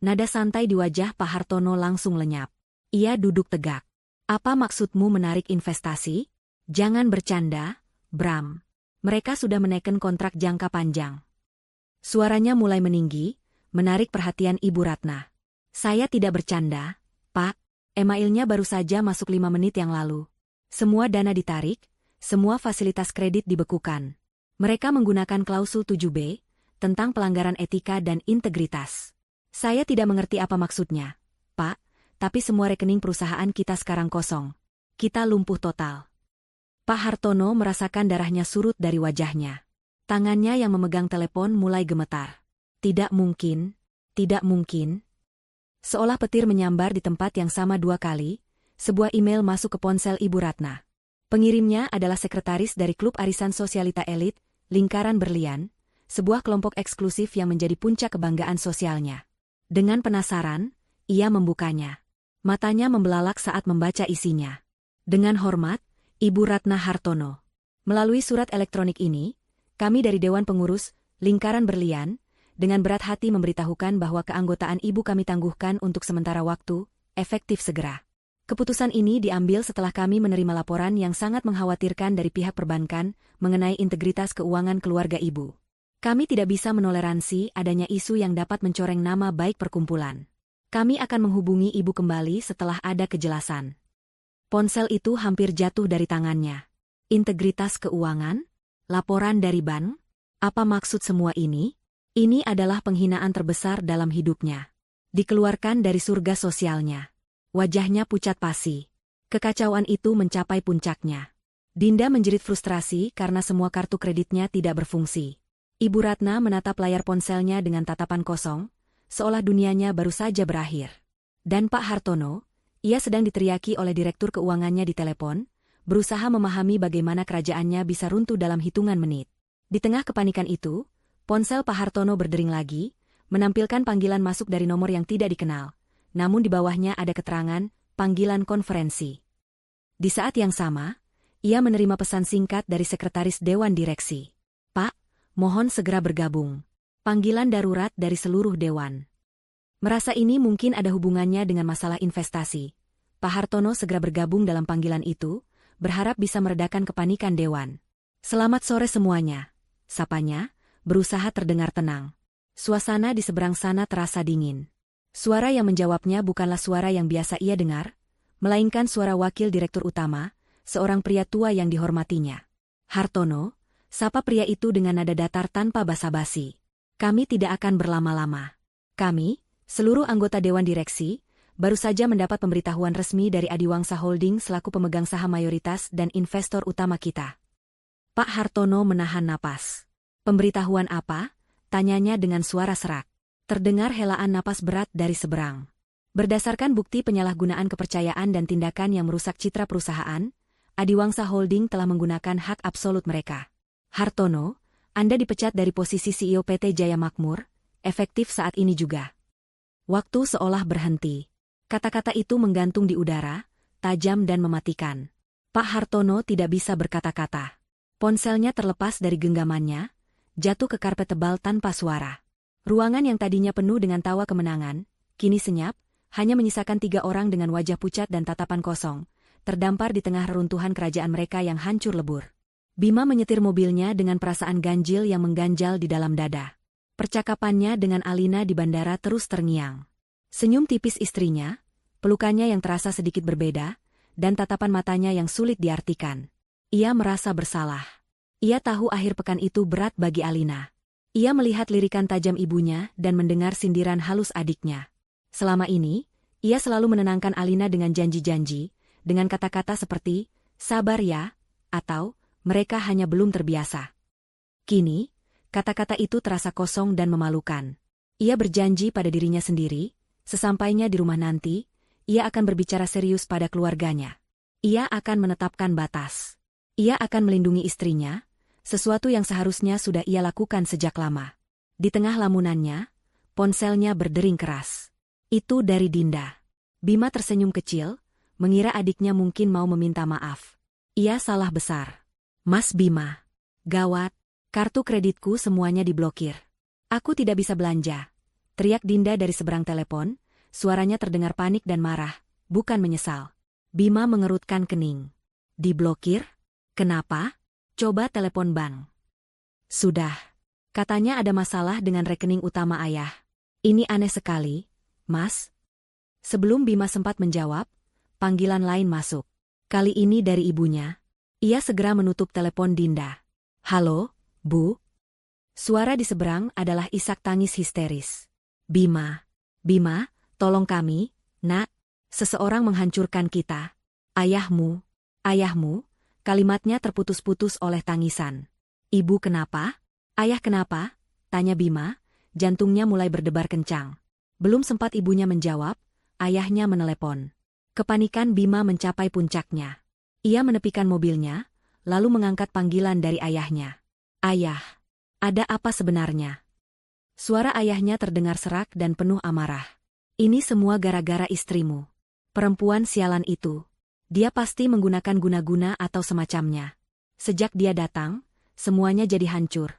Speaker 1: Nada santai di wajah Pak Hartono langsung lenyap. Ia duduk tegak. Apa maksudmu menarik investasi? Jangan bercanda, Bram. Mereka sudah menaikkan kontrak jangka panjang. Suaranya mulai meninggi, menarik perhatian Ibu Ratna. Saya tidak bercanda, Pak. Emailnya baru saja masuk 5 menit yang lalu. Semua dana ditarik, semua fasilitas kredit dibekukan. Mereka menggunakan klausul 7B, tentang pelanggaran etika dan integritas. Saya tidak mengerti apa maksudnya, Pak, tapi semua rekening perusahaan kita sekarang kosong. Kita lumpuh total. Pak Hartono merasakan darahnya surut dari wajahnya. Tangannya yang memegang telepon mulai gemetar. Tidak mungkin, tidak mungkin. Seolah petir menyambar di tempat yang sama 2 kali, sebuah email masuk ke ponsel Ibu Ratna. Pengirimnya adalah sekretaris dari klub arisan sosialita elit, Lingkaran Berlian, sebuah kelompok eksklusif yang menjadi puncak kebanggaan sosialnya. Dengan penasaran, ia membukanya. Matanya membelalak saat membaca isinya. Dengan hormat, Ibu Ratna Hartono. Melalui surat elektronik ini, kami dari Dewan Pengurus, Lingkaran Berlian, dengan berat hati memberitahukan bahwa keanggotaan Ibu kami tangguhkan untuk sementara waktu, efektif segera. Keputusan ini diambil setelah kami menerima laporan yang sangat mengkhawatirkan dari pihak perbankan mengenai integritas keuangan keluarga Ibu. Kami tidak bisa menoleransi adanya isu yang dapat mencoreng nama baik perkumpulan. Kami akan menghubungi Ibu kembali setelah ada kejelasan. Ponsel itu hampir jatuh dari tangannya. Integritas keuangan? Laporan dari bank? Apa maksud semua ini? Ini adalah penghinaan terbesar dalam hidupnya. Dikeluarkan dari surga sosialnya. Wajahnya pucat pasi. Kekacauan itu mencapai puncaknya. Dinda menjerit frustrasi karena semua kartu kreditnya tidak berfungsi. Ibu Ratna menatap layar ponselnya dengan tatapan kosong, seolah dunianya baru saja berakhir. Dan Pak Hartono, ia sedang diteriaki oleh direktur keuangannya di telepon, berusaha memahami bagaimana kerajaannya bisa runtuh dalam hitungan menit. Di tengah kepanikan itu, ponsel Pak Hartono berdering lagi, menampilkan panggilan masuk dari nomor yang tidak dikenal, namun di bawahnya ada keterangan, panggilan konferensi. Di saat yang sama, ia menerima pesan singkat dari sekretaris Dewan Direksi. Pak, mohon segera bergabung. Panggilan darurat dari seluruh Dewan. Merasa ini mungkin ada hubungannya dengan masalah investasi. Pak Hartono segera bergabung dalam panggilan itu, berharap bisa meredakan kepanikan Dewan. Selamat sore semuanya, sapanya, berusaha terdengar tenang. Suasana di seberang sana terasa dingin. Suara yang menjawabnya bukanlah suara yang biasa ia dengar, melainkan suara wakil direktur utama, seorang pria tua yang dihormatinya. Hartono, sapa pria itu dengan nada datar tanpa basa-basi. Kami tidak akan berlama-lama. Kami, seluruh anggota Dewan Direksi, baru saja mendapat pemberitahuan resmi dari Adiwangsa Holding selaku pemegang saham mayoritas dan investor utama kita. Pak Hartono menahan napas. Pemberitahuan apa? Tanyanya dengan suara serak. Terdengar helaan napas berat dari seberang. Berdasarkan bukti penyalahgunaan kepercayaan dan tindakan yang merusak citra perusahaan, Adiwangsa Holding telah menggunakan hak absolut mereka. Hartono, Anda dipecat dari posisi CEO PT Jaya Makmur, efektif saat ini juga. Waktu seolah berhenti. Kata-kata itu menggantung di udara, tajam dan mematikan. Pak Hartono tidak bisa berkata-kata. Ponselnya terlepas dari genggamannya, jatuh ke karpet tebal tanpa suara. Ruangan yang tadinya penuh dengan tawa kemenangan, kini senyap, hanya menyisakan 3 orang dengan wajah pucat dan tatapan kosong, terdampar di tengah reruntuhan kerajaan mereka yang hancur lebur. Bima menyetir mobilnya dengan perasaan ganjil yang mengganjal di dalam dada. Percakapannya dengan Alina di bandara terus terngiang. Senyum tipis istrinya, pelukannya yang terasa sedikit berbeda, dan tatapan matanya yang sulit diartikan. Ia merasa bersalah. Ia tahu akhir pekan itu berat bagi Alina. Ia melihat lirikan tajam ibunya dan mendengar sindiran halus adiknya. Selama ini, ia selalu menenangkan Alina dengan janji-janji, dengan kata-kata seperti, sabar ya, atau, mereka hanya belum terbiasa. Kini, kata-kata itu terasa kosong dan memalukan. Ia berjanji pada dirinya sendiri, sesampainya di rumah nanti, ia akan berbicara serius pada keluarganya. Ia akan menetapkan batas. Ia akan melindungi istrinya, sesuatu yang seharusnya sudah ia lakukan sejak lama. Di tengah lamunannya, ponselnya berdering keras. Itu dari Dinda. Bima tersenyum kecil, mengira adiknya mungkin mau meminta maaf. Ia salah besar. Mas Bima. Gawat, kartu kreditku semuanya diblokir. Aku tidak bisa belanja. Teriak Dinda dari seberang telepon, suaranya terdengar panik dan marah, bukan menyesal. Bima mengerutkan kening. Diblokir? Kenapa? Coba telepon bank. Sudah. Katanya ada masalah dengan rekening utama ayah. Ini aneh sekali, Mas. Sebelum Bima sempat menjawab, panggilan lain masuk. Kali ini dari ibunya. Ia segera menutup telepon Dinda. Halo, Bu? Suara di seberang adalah isak tangis histeris. Bima, tolong kami, Nak. Seseorang menghancurkan kita. Ayahmu, kalimatnya terputus-putus oleh tangisan. Ibu kenapa? Ayah kenapa? Tanya Bima, jantungnya mulai berdebar kencang. Belum sempat ibunya menjawab, ayahnya menelepon. Kepanikan Bima mencapai puncaknya. Ia menepikan mobilnya, lalu mengangkat panggilan dari ayahnya. Ayah, ada apa sebenarnya? Suara ayahnya terdengar serak dan penuh amarah. Ini semua gara-gara istrimu. Perempuan sialan itu. Dia pasti menggunakan guna-guna atau semacamnya. Sejak dia datang, semuanya jadi hancur.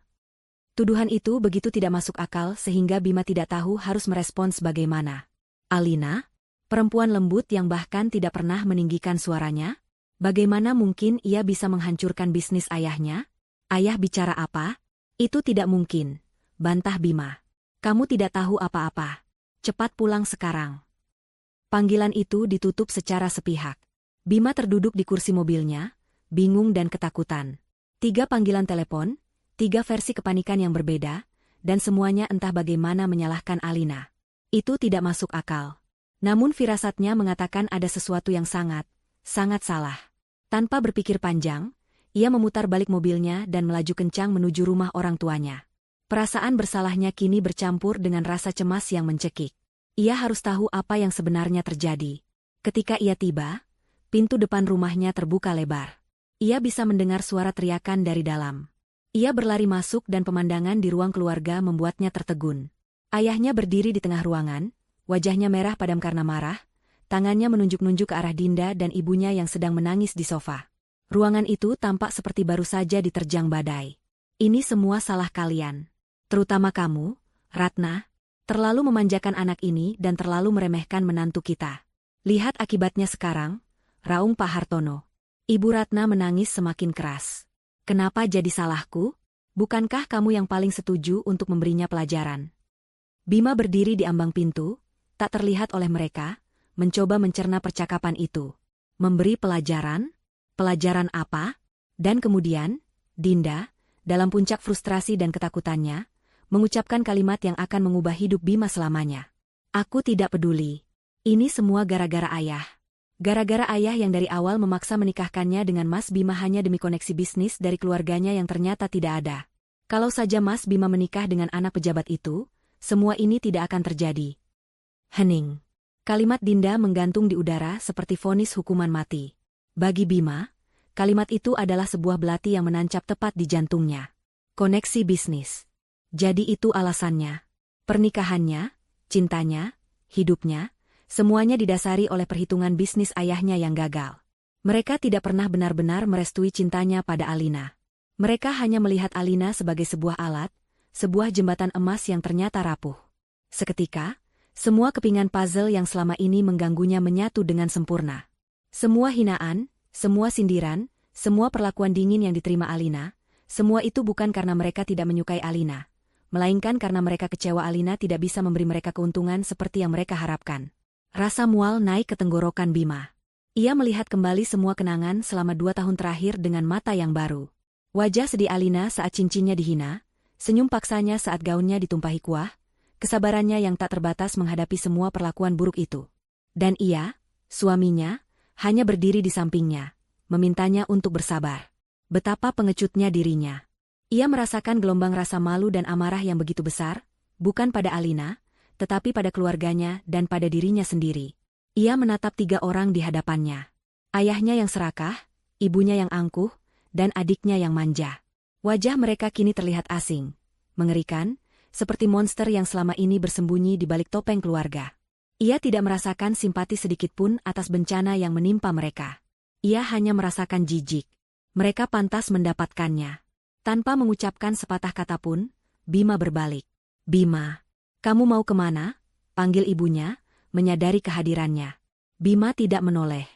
Speaker 1: Tuduhan itu begitu tidak masuk akal sehingga Bima tidak tahu harus merespons bagaimana. Alina, perempuan lembut yang bahkan tidak pernah meninggikan suaranya? Bagaimana mungkin ia bisa menghancurkan bisnis ayahnya? Ayah bicara apa? Itu tidak mungkin. Bantah Bima. Kamu tidak tahu apa-apa. Cepat pulang sekarang. Panggilan itu ditutup secara sepihak. Bima terduduk di kursi mobilnya, bingung dan ketakutan. 3 panggilan telepon, 3 versi kepanikan yang berbeda, dan semuanya entah bagaimana menyalahkan Alina. Itu tidak masuk akal. Namun firasatnya mengatakan ada sesuatu yang sangat salah. Tanpa berpikir panjang, ia memutar balik mobilnya dan melaju kencang menuju rumah orang tuanya. Perasaan bersalahnya kini bercampur dengan rasa cemas yang mencekik. Ia harus tahu apa yang sebenarnya terjadi. Ketika ia tiba, pintu depan rumahnya terbuka lebar. Ia bisa mendengar suara teriakan dari dalam. Ia berlari masuk dan pemandangan di ruang keluarga membuatnya tertegun. Ayahnya berdiri di tengah ruangan, wajahnya merah padam karena marah, tangannya menunjuk-nunjuk ke arah Dinda dan ibunya yang sedang menangis di sofa. Ruangan itu tampak seperti baru saja diterjang badai. Ini semua salah kalian. Terutama kamu, Ratna, terlalu memanjakan anak ini dan terlalu meremehkan menantu kita. Lihat akibatnya sekarang, raung Pak Hartono. Ibu Ratna menangis semakin keras. Kenapa jadi salahku? Bukankah kamu yang paling setuju untuk memberinya pelajaran? Bima berdiri di ambang pintu, tak terlihat oleh mereka, mencoba mencerna percakapan itu. Memberi pelajaran? Pelajaran apa? Dan kemudian, Dinda, dalam puncak frustrasi dan ketakutannya, mengucapkan kalimat yang akan mengubah hidup Bima selamanya. Aku tidak peduli. Ini semua gara-gara ayah. Gara-gara ayah yang dari awal memaksa menikahkannya dengan Mas Bima hanya demi koneksi bisnis dari keluarganya yang ternyata tidak ada. Kalau saja Mas Bima menikah dengan anak pejabat itu, semua ini tidak akan terjadi. Hening. Kalimat Dinda menggantung di udara seperti vonis hukuman mati. Bagi Bima, kalimat itu adalah sebuah belati yang menancap tepat di jantungnya. Koneksi bisnis. Jadi itu alasannya. Pernikahannya, cintanya, hidupnya, semuanya didasari oleh perhitungan bisnis ayahnya yang gagal. Mereka tidak pernah benar-benar merestui cintanya pada Alina. Mereka hanya melihat Alina sebagai sebuah alat, sebuah jembatan emas yang ternyata rapuh. Seketika, semua kepingan puzzle yang selama ini mengganggunya menyatu dengan sempurna. Semua hinaan, semua sindiran, semua perlakuan dingin yang diterima Alina, semua itu bukan karena mereka tidak menyukai Alina, melainkan karena mereka kecewa Alina tidak bisa memberi mereka keuntungan seperti yang mereka harapkan. Rasa mual naik ke tenggorokan Bima. Ia melihat kembali semua kenangan selama 2 tahun terakhir dengan mata yang baru. Wajah sedih Alina saat cincinnya dihina, senyum paksanya saat gaunnya ditumpahi kuah, kesabarannya yang tak terbatas menghadapi semua perlakuan buruk itu. Dan ia, suaminya, hanya berdiri di sampingnya, memintanya untuk bersabar. Betapa pengecutnya dirinya. Ia merasakan gelombang rasa malu dan amarah yang begitu besar, bukan pada Alina, tetapi pada keluarganya dan pada dirinya sendiri. Ia menatap 3 orang di hadapannya. Ayahnya yang serakah, ibunya yang angkuh, dan adiknya yang manja. Wajah mereka kini terlihat asing, mengerikan, seperti monster yang selama ini bersembunyi di balik topeng keluarga. Ia tidak merasakan simpati sedikitpun atas bencana yang menimpa mereka. Ia hanya merasakan jijik. Mereka pantas mendapatkannya. Tanpa mengucapkan sepatah kata pun, Bima berbalik. Bima. Kamu mau kemana? Panggil ibunya, menyadari kehadirannya. Bima tidak menoleh.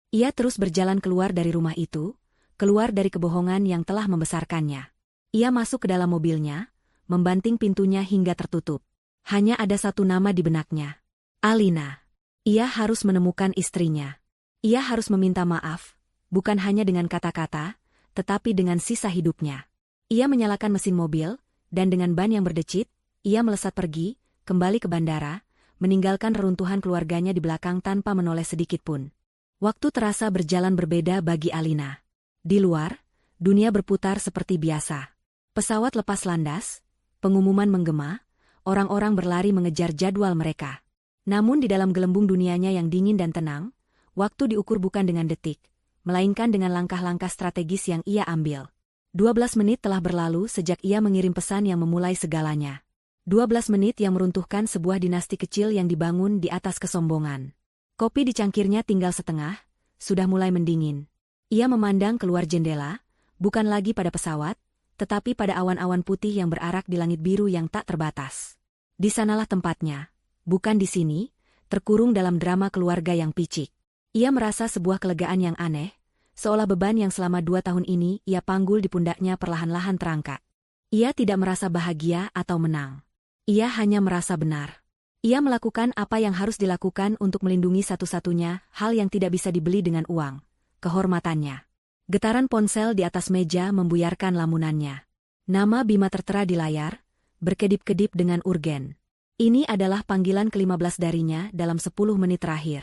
Speaker 1: Ia terus berjalan keluar dari rumah itu, keluar dari kebohongan yang telah membesarkannya. Ia masuk ke dalam mobilnya, membanting pintunya hingga tertutup. Hanya ada satu nama di benaknya. Alina. Ia harus menemukan istrinya. Ia harus meminta maaf, bukan hanya dengan kata-kata, tetapi dengan sisa hidupnya. Ia menyalakan mesin mobil, dan dengan ban yang berdecit, ia melesat pergi, kembali ke bandara, meninggalkan reruntuhan keluarganya di belakang tanpa menoleh sedikitpun. Waktu terasa berjalan berbeda bagi Alina. Di luar, dunia berputar seperti biasa. Pesawat lepas landas, pengumuman menggema, orang-orang berlari mengejar jadwal mereka. Namun di dalam gelembung dunianya yang dingin dan tenang, waktu diukur bukan dengan detik, melainkan dengan langkah-langkah strategis yang ia ambil. 12 menit telah berlalu sejak ia mengirim pesan yang memulai segalanya. 12 menit yang meruntuhkan sebuah dinasti kecil yang dibangun di atas kesombongan. Kopi di cangkirnya tinggal setengah, sudah mulai mendingin. Ia memandang keluar jendela, bukan lagi pada pesawat, tetapi pada awan-awan putih yang berarak di langit biru yang tak terbatas. Di sanalah tempatnya, bukan di sini, terkurung dalam drama keluarga yang picik. Ia merasa sebuah kelegaan yang aneh, seolah beban yang selama 2 tahun ini ia panggul di pundaknya perlahan-lahan terangkat. Ia tidak merasa bahagia atau menang. Ia hanya merasa benar. Ia melakukan apa yang harus dilakukan untuk melindungi satu-satunya hal yang tidak bisa dibeli dengan uang, kehormatannya. Getaran ponsel di atas meja membuyarkan lamunannya. Nama Bima tertera di layar, berkedip-kedip dengan urgen. Ini adalah panggilan ke-15 darinya dalam 10 menit terakhir.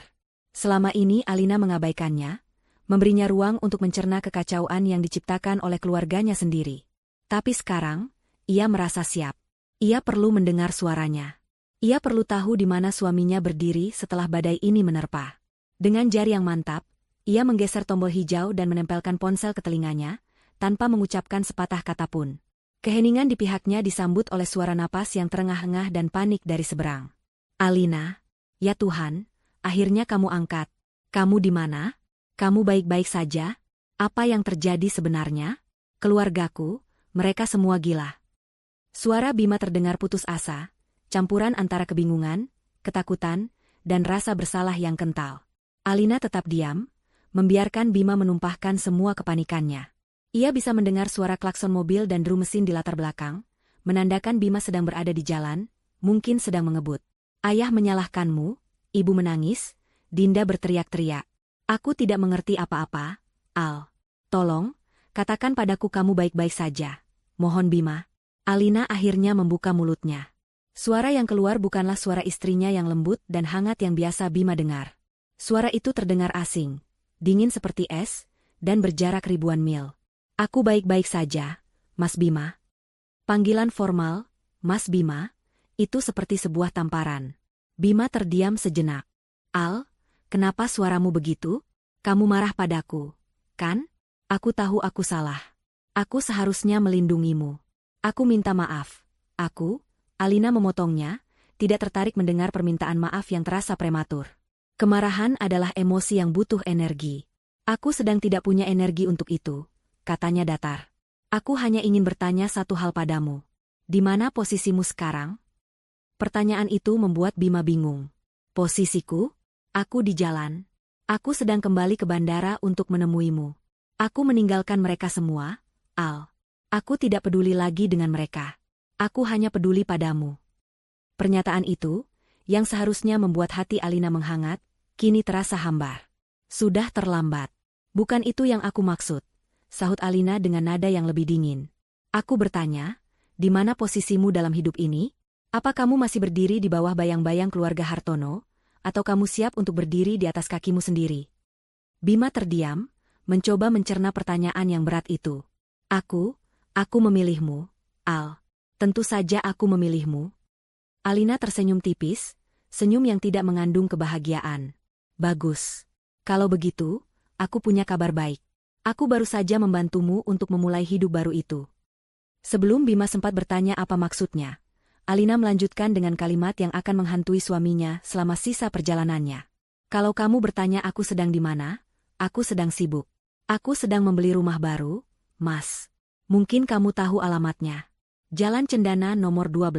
Speaker 1: Selama ini Alina mengabaikannya, memberinya ruang untuk mencerna kekacauan yang diciptakan oleh keluarganya sendiri. Tapi sekarang, ia merasa siap. Ia perlu mendengar suaranya. Ia perlu tahu di mana suaminya berdiri setelah badai ini menerpa. Dengan jari yang mantap, ia menggeser tombol hijau dan menempelkan ponsel ke telinganya, tanpa mengucapkan sepatah kata pun. Keheningan di pihaknya disambut oleh suara napas yang terengah-engah dan panik dari seberang. Alina, ya Tuhan, akhirnya kamu angkat. Kamu di mana? Kamu baik-baik saja? Apa yang terjadi sebenarnya? Keluargaku, mereka semua gila. Suara Bima terdengar putus asa, campuran antara kebingungan, ketakutan, dan rasa bersalah yang kental. Alina tetap diam, membiarkan Bima menumpahkan semua kepanikannya. Ia bisa mendengar suara klakson mobil dan drum mesin di latar belakang, menandakan Bima sedang berada di jalan, mungkin sedang mengebut. Ayah menyalahkanmu, ibu menangis, Dinda berteriak-teriak. Aku tidak mengerti apa-apa, Al. Tolong, katakan padaku kamu baik-baik saja. Mohon Bima. Alina akhirnya membuka mulutnya. Suara yang keluar bukanlah suara istrinya yang lembut dan hangat yang biasa Bima dengar. Suara itu terdengar asing, dingin seperti es, dan berjarak ribuan mil. Aku baik-baik saja, Mas Bima. Panggilan formal, Mas Bima, itu seperti sebuah tamparan. Bima terdiam sejenak. Al, kenapa suaramu begitu? Kamu marah padaku, kan? Aku tahu aku salah. Aku seharusnya melindungimu. Aku minta maaf. Alina memotongnya, tidak tertarik mendengar permintaan maaf yang terasa prematur. Kemarahan adalah emosi yang butuh energi. Aku sedang tidak punya energi untuk itu, katanya datar. Aku hanya ingin bertanya satu hal padamu. Di mana posisimu sekarang? Pertanyaan itu membuat Bima bingung. Posisiku? Aku di jalan. Aku sedang kembali ke bandara untuk menemuimu. Aku meninggalkan mereka semua, Al. Aku tidak peduli lagi dengan mereka. Aku hanya peduli padamu. Pernyataan itu, yang seharusnya membuat hati Alina menghangat, kini terasa hambar. Sudah terlambat. Bukan itu yang aku maksud, sahut Alina dengan nada yang lebih dingin. Aku bertanya, di mana posisimu dalam hidup ini? Apa kamu masih berdiri di bawah bayang-bayang keluarga Hartono, atau kamu siap untuk berdiri di atas kakimu sendiri? Bima terdiam, mencoba mencerna pertanyaan yang berat itu. Aku memilihmu, Al. Tentu saja aku memilihmu. Alina tersenyum tipis, senyum yang tidak mengandung kebahagiaan. Bagus. Kalau begitu, aku punya kabar baik. Aku baru saja membantumu untuk memulai hidup baru itu. Sebelum Bima sempat bertanya apa maksudnya, Alina melanjutkan dengan kalimat yang akan menghantui suaminya selama sisa perjalanannya. Kalau kamu bertanya aku sedang di mana, aku sedang sibuk. Aku sedang membeli rumah baru, Mas. Mungkin kamu tahu alamatnya. Jalan Cendana nomor 12.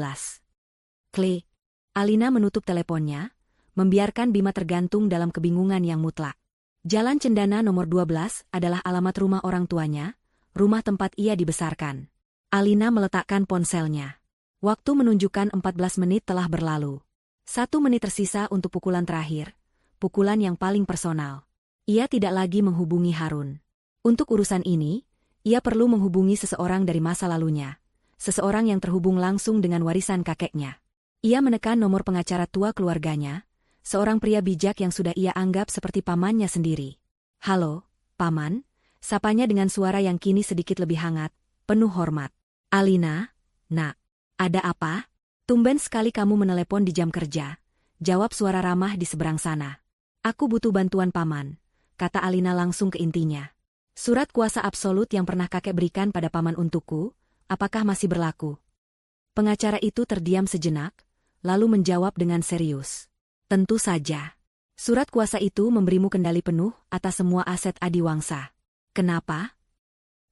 Speaker 1: Klik. Alina menutup teleponnya, membiarkan Bima tergantung dalam kebingungan yang mutlak. Jalan Cendana nomor 12 adalah alamat rumah orang tuanya, rumah tempat ia dibesarkan. Alina meletakkan ponselnya. Waktu menunjukkan 14 menit telah berlalu. 1 menit tersisa untuk pukulan terakhir, pukulan yang paling personal. Ia tidak lagi menghubungi Harun. Untuk urusan ini, ia perlu menghubungi seseorang dari masa lalunya. Seseorang yang terhubung langsung dengan warisan kakeknya. Ia menekan nomor pengacara tua keluarganya, seorang pria bijak yang sudah ia anggap seperti pamannya sendiri. Halo, Paman, sapanya dengan suara yang kini sedikit lebih hangat, penuh hormat. Alina, nak, ada apa? Tumben sekali kamu menelepon di jam kerja, jawab suara ramah di seberang sana. Aku butuh bantuan Paman, kata Alina langsung ke intinya. Surat kuasa absolut yang pernah kakek berikan pada Paman untukku, apakah masih berlaku? Pengacara itu terdiam sejenak, lalu menjawab dengan serius. Tentu saja. Surat kuasa itu memberimu kendali penuh atas semua aset Adiwangsa. Kenapa?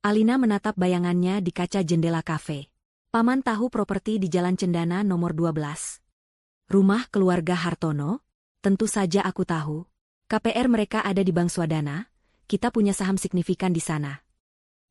Speaker 1: Alina menatap bayangannya di kaca jendela kafe. Paman tahu properti di Jalan Cendana nomor 12. Rumah keluarga Hartono? Tentu saja aku tahu. KPR mereka ada di Bank Swadana. Kita punya saham signifikan di sana.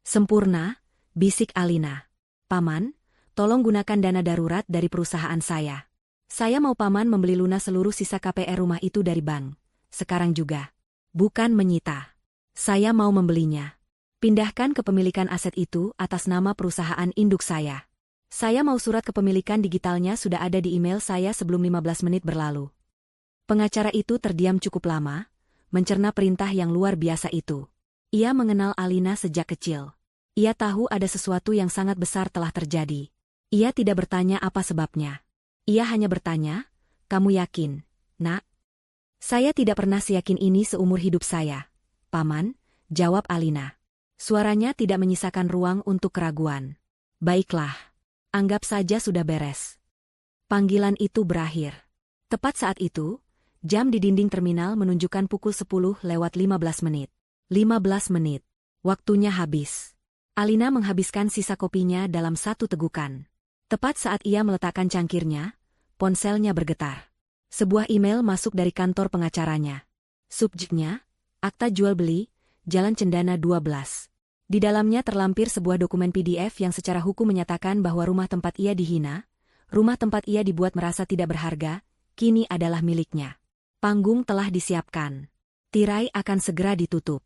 Speaker 1: Sempurna, bisik Alina. Paman, tolong gunakan dana darurat dari perusahaan saya. Saya mau Paman membeli lunas seluruh sisa KPR rumah itu dari bank. Sekarang juga. Bukan menyita. Saya mau membelinya. Pindahkan kepemilikan aset itu atas nama perusahaan induk saya. Saya mau surat kepemilikan digitalnya sudah ada di email saya sebelum 15 menit berlalu. Pengacara itu terdiam cukup lama, mencerna perintah yang luar biasa itu. Ia mengenal Alina sejak kecil. Ia tahu ada sesuatu yang sangat besar telah terjadi. Ia tidak bertanya apa sebabnya. Ia hanya bertanya, "Kamu yakin, Nak?" "Saya tidak pernah seyakin ini seumur hidup saya, Paman," jawab Alina. Suaranya tidak menyisakan ruang untuk keraguan. "Baiklah. Anggap saja sudah beres." Panggilan itu berakhir. Tepat saat itu, jam di dinding terminal menunjukkan pukul 10 lewat 15 menit. 15 menit. Waktunya habis. Alina menghabiskan sisa kopinya dalam satu tegukan. Tepat saat ia meletakkan cangkirnya, ponselnya bergetar. Sebuah email masuk dari kantor pengacaranya. Subjeknya, akta jual beli, Jalan Cendana 12. Di dalamnya terlampir sebuah dokumen PDF yang secara hukum menyatakan bahwa rumah tempat ia dihina, rumah tempat ia dibuat merasa tidak berharga, kini adalah miliknya. Panggung telah disiapkan. Tirai akan segera ditutup.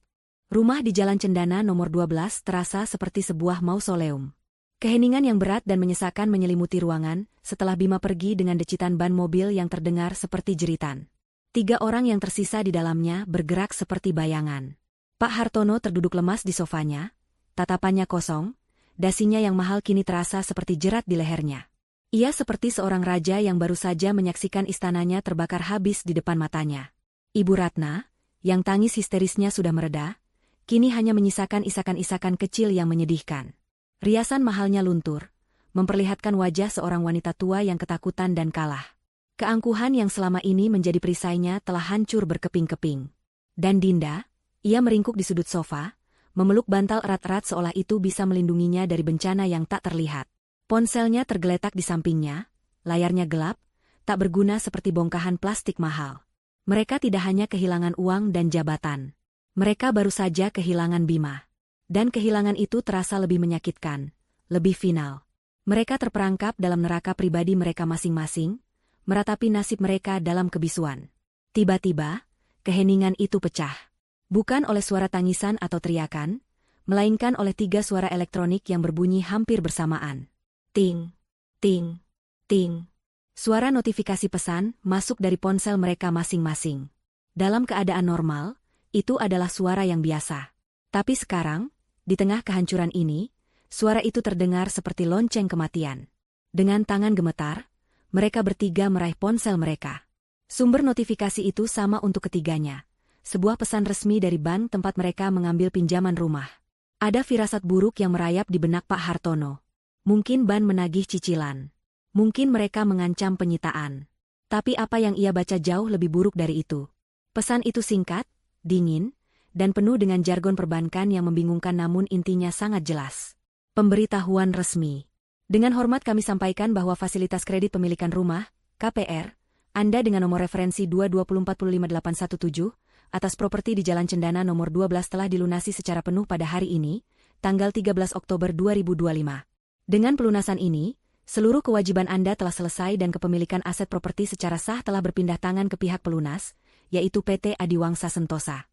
Speaker 1: Rumah di Jalan Cendana nomor 12 terasa seperti sebuah mausoleum. Keheningan yang berat dan menyesakan menyelimuti ruangan, setelah Bima pergi dengan decitan ban mobil yang terdengar seperti jeritan. 3 orang yang tersisa di dalamnya bergerak seperti bayangan. Pak Hartono terduduk lemas di sofanya, tatapannya kosong, dasinya yang mahal kini terasa seperti jerat di lehernya. Ia seperti seorang raja yang baru saja menyaksikan istananya terbakar habis di depan matanya. Ibu Ratna, yang tangis histerisnya sudah mereda, kini hanya menyisakan isakan-isakan kecil yang menyedihkan. Riasan mahalnya luntur, memperlihatkan wajah seorang wanita tua yang ketakutan dan kalah. Keangkuhan yang selama ini menjadi perisainya telah hancur berkeping-keping. Dan Dinda, ia meringkuk di sudut sofa, memeluk bantal erat-erat seolah itu bisa melindunginya dari bencana yang tak terlihat. Ponselnya tergeletak di sampingnya, layarnya gelap, tak berguna seperti bongkahan plastik mahal. Mereka tidak hanya kehilangan uang dan jabatan. Mereka baru saja kehilangan Bima. Dan kehilangan itu terasa lebih menyakitkan, lebih final. Mereka terperangkap dalam neraka pribadi mereka masing-masing, meratapi nasib mereka dalam kebisuan. Tiba-tiba, keheningan itu pecah. Bukan oleh suara tangisan atau teriakan, melainkan oleh 3 suara elektronik yang berbunyi hampir bersamaan. Ting, ting, ting. Suara notifikasi pesan masuk dari ponsel mereka masing-masing. Dalam keadaan normal, itu adalah suara yang biasa. Tapi sekarang, di tengah kehancuran ini, suara itu terdengar seperti lonceng kematian. Dengan tangan gemetar, mereka bertiga meraih ponsel mereka. Sumber notifikasi itu sama untuk ketiganya. Sebuah pesan resmi dari bank tempat mereka mengambil pinjaman rumah. Ada firasat buruk yang merayap di benak Pak Hartono. Mungkin ban menagih cicilan. Mungkin mereka mengancam penyitaan. Tapi apa yang ia baca jauh lebih buruk dari itu. Pesan itu singkat, dingin, dan penuh dengan jargon perbankan yang membingungkan namun intinya sangat jelas. Pemberitahuan resmi. Dengan hormat kami sampaikan bahwa fasilitas kredit pemilikan rumah, KPR, Anda dengan nomor referensi 220455817, atas properti di Jalan Cendana nomor 12 telah dilunasi secara penuh pada hari ini, tanggal 13 Oktober 2025. Dengan pelunasan ini, seluruh kewajiban Anda telah selesai dan kepemilikan aset properti secara sah telah berpindah tangan ke pihak pelunas, yaitu PT Adiwangsa Sentosa.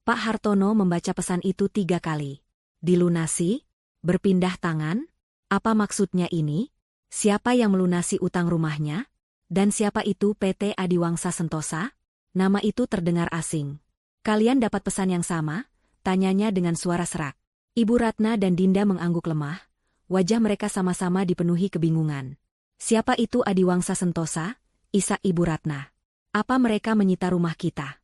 Speaker 1: Pak Hartono membaca pesan itu 3 kali. Dilunasi? Berpindah tangan? Apa maksudnya ini? Siapa yang melunasi utang rumahnya? Dan siapa itu PT Adiwangsa Sentosa? Nama itu terdengar asing. Kalian dapat pesan yang sama? Tanyanya dengan suara serak. Ibu Ratna dan Dinda mengangguk lemah, wajah mereka sama-sama dipenuhi kebingungan. Siapa itu Adiwangsa Sentosa? Isak Ibu Ratna. Apa mereka menyita rumah kita?